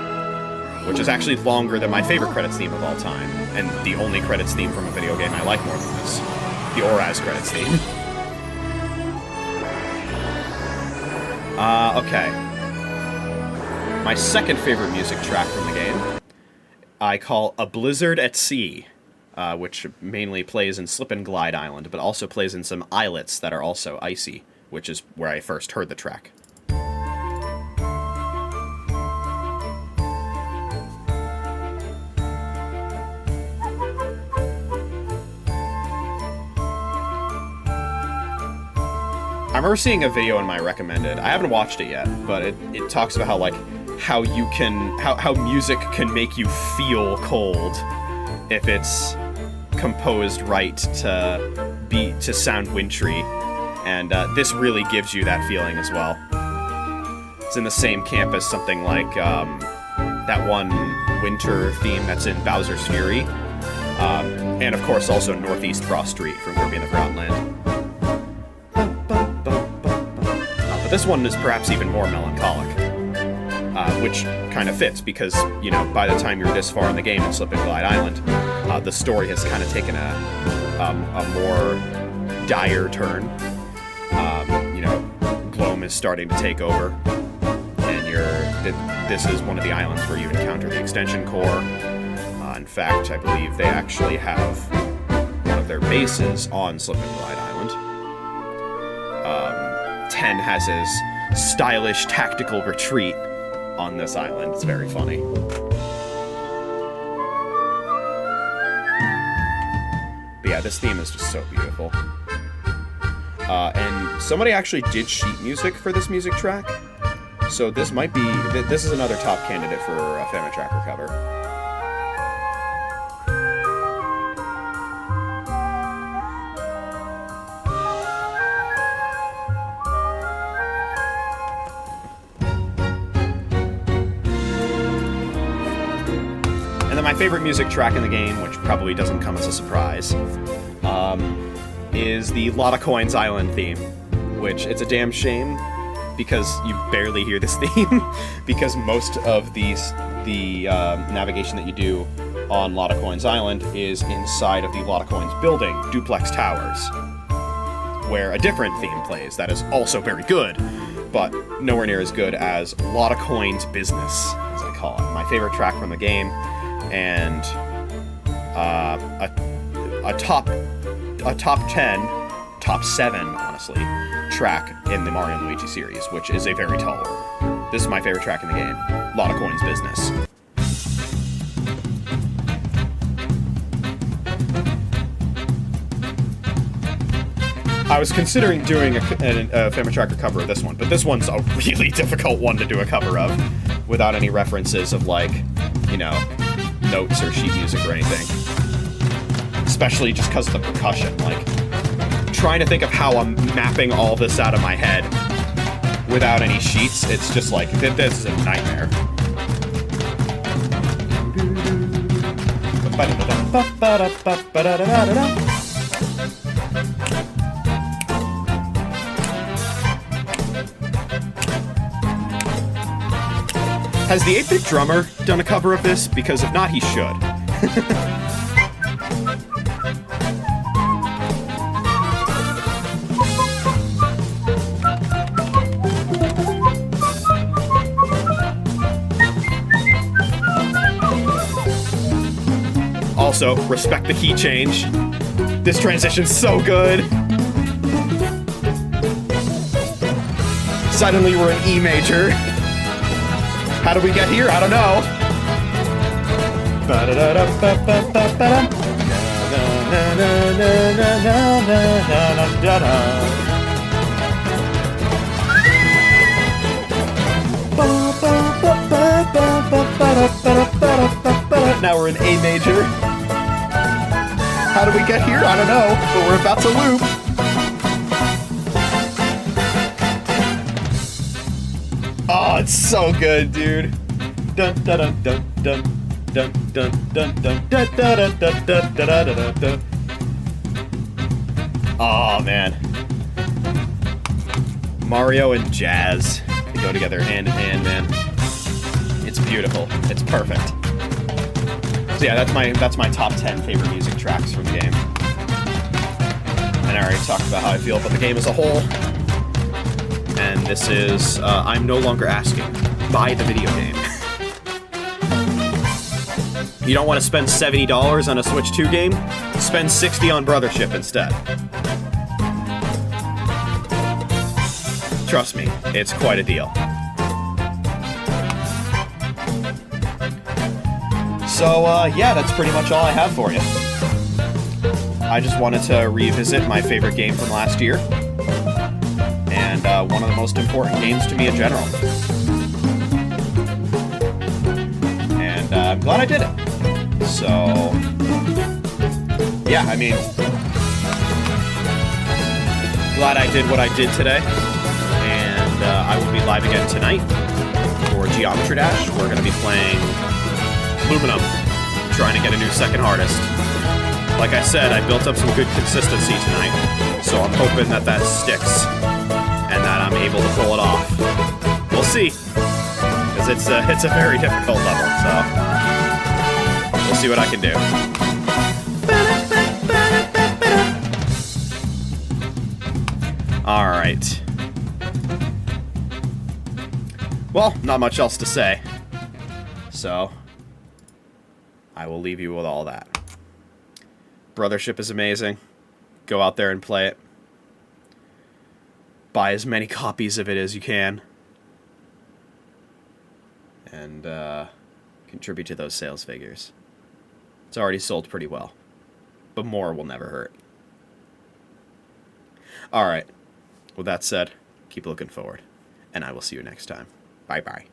which is actually longer than my favorite credits theme of all time, and the only credits theme from a video game I like more than this. The Oraz credits theme. Okay. My second favorite music track from the game, I call A Blizzard at Sea, which mainly plays in Slip and Glide Island, but also plays in some islets that are also icy, which is where I first heard the track. remember seeing a video in my recommended. I haven't watched it yet, but it talks about how music can make you feel cold if it's composed right to sound wintry, and this really gives you that feeling as well. It's in the same camp as something like that one winter theme that's in Bowser's Fury, and of course also Northeast Cross Street from Kirby and the Forgotten Land. But this one is perhaps even more melancholic, which kind of fits because, you know, by the time you're this far in the game in Slip and Glide Island, the story has kind of taken a more dire turn. You know, Gloam is starting to take over, and this is one of the islands where you encounter the Extension Corps. In fact, I believe they actually have one of their bases on Slip and Glide Island. 10 has his stylish tactical retreat on this island. It's very funny. But yeah, this theme is just so beautiful. And somebody actually did sheet music for this music track, so this is another top candidate for a Family Tracker cover. My favorite music track in the game, which probably doesn't come as a surprise, is the Lot of Coins Island theme, which it's a damn shame because you barely hear this theme because most of the navigation that you do on Lot of Coins Island is inside of the Lot of Coins building, Duplex Towers, where a different theme plays that is also very good, but nowhere near as good as Lot of Coins Business, as I call it. My favorite track from the game, and a top 10, top 7, honestly, track in the Mario & Luigi series, which is a very tall order. This is my favorite track in the game, Lot of Coins Business. I was considering doing a Family Tracker cover of this one, but this one's a really difficult one to do a cover of without any references of, like, you know, notes or sheet music or anything. Especially just because of the percussion. Like, trying to think of how I'm mapping all this out of my head without any sheets, it's just like, this is a nightmare. Has the 8-Bit Drummer done a cover of this? Because if not, he should. Also, respect the key change. This transition's so good. Suddenly we're in E major. How did we get here? I don't know. Now we're in A major. How did we get here? I don't know, but we're about to loop. Oh, it's so good, dude. Dun dun dun dun dun dun dun dun dun dun dun dun dun dun. Oh man, Mario and jazz, they go together hand in hand, man. It's beautiful. It's perfect. So yeah, that's my top 10 favorite music tracks from the game. And I already talked about how I feel about the game as a whole. And this is, I'm no longer asking. Buy the video game. You don't want to spend $70 on a Switch 2 game? Spend $60 on Brothership instead. Trust me, it's quite a deal. So, yeah, that's pretty much all I have for you. I just wanted to revisit my favorite game from last year. and one of the most important games to me in general. And I'm glad I did it. So, yeah, I mean, glad I did what I did today. And I will be live again tonight for Geometry Dash. We're going to be playing Aluminum, trying to get a new second hardest. Like I said, I built up some good consistency tonight, so I'm hoping that that sticks and that I'm able to pull it off. We'll see, because it's a very difficult level, so we'll see what I can do. All right. Well, not much else to say, so I will leave you with all that. Brothership is amazing. Go out there and play it. Buy as many copies of it as you can. And contribute to those sales figures. It's already sold pretty well. But more will never hurt. Alright. With that said, keep looking forward. And I will see you next time. Bye-bye.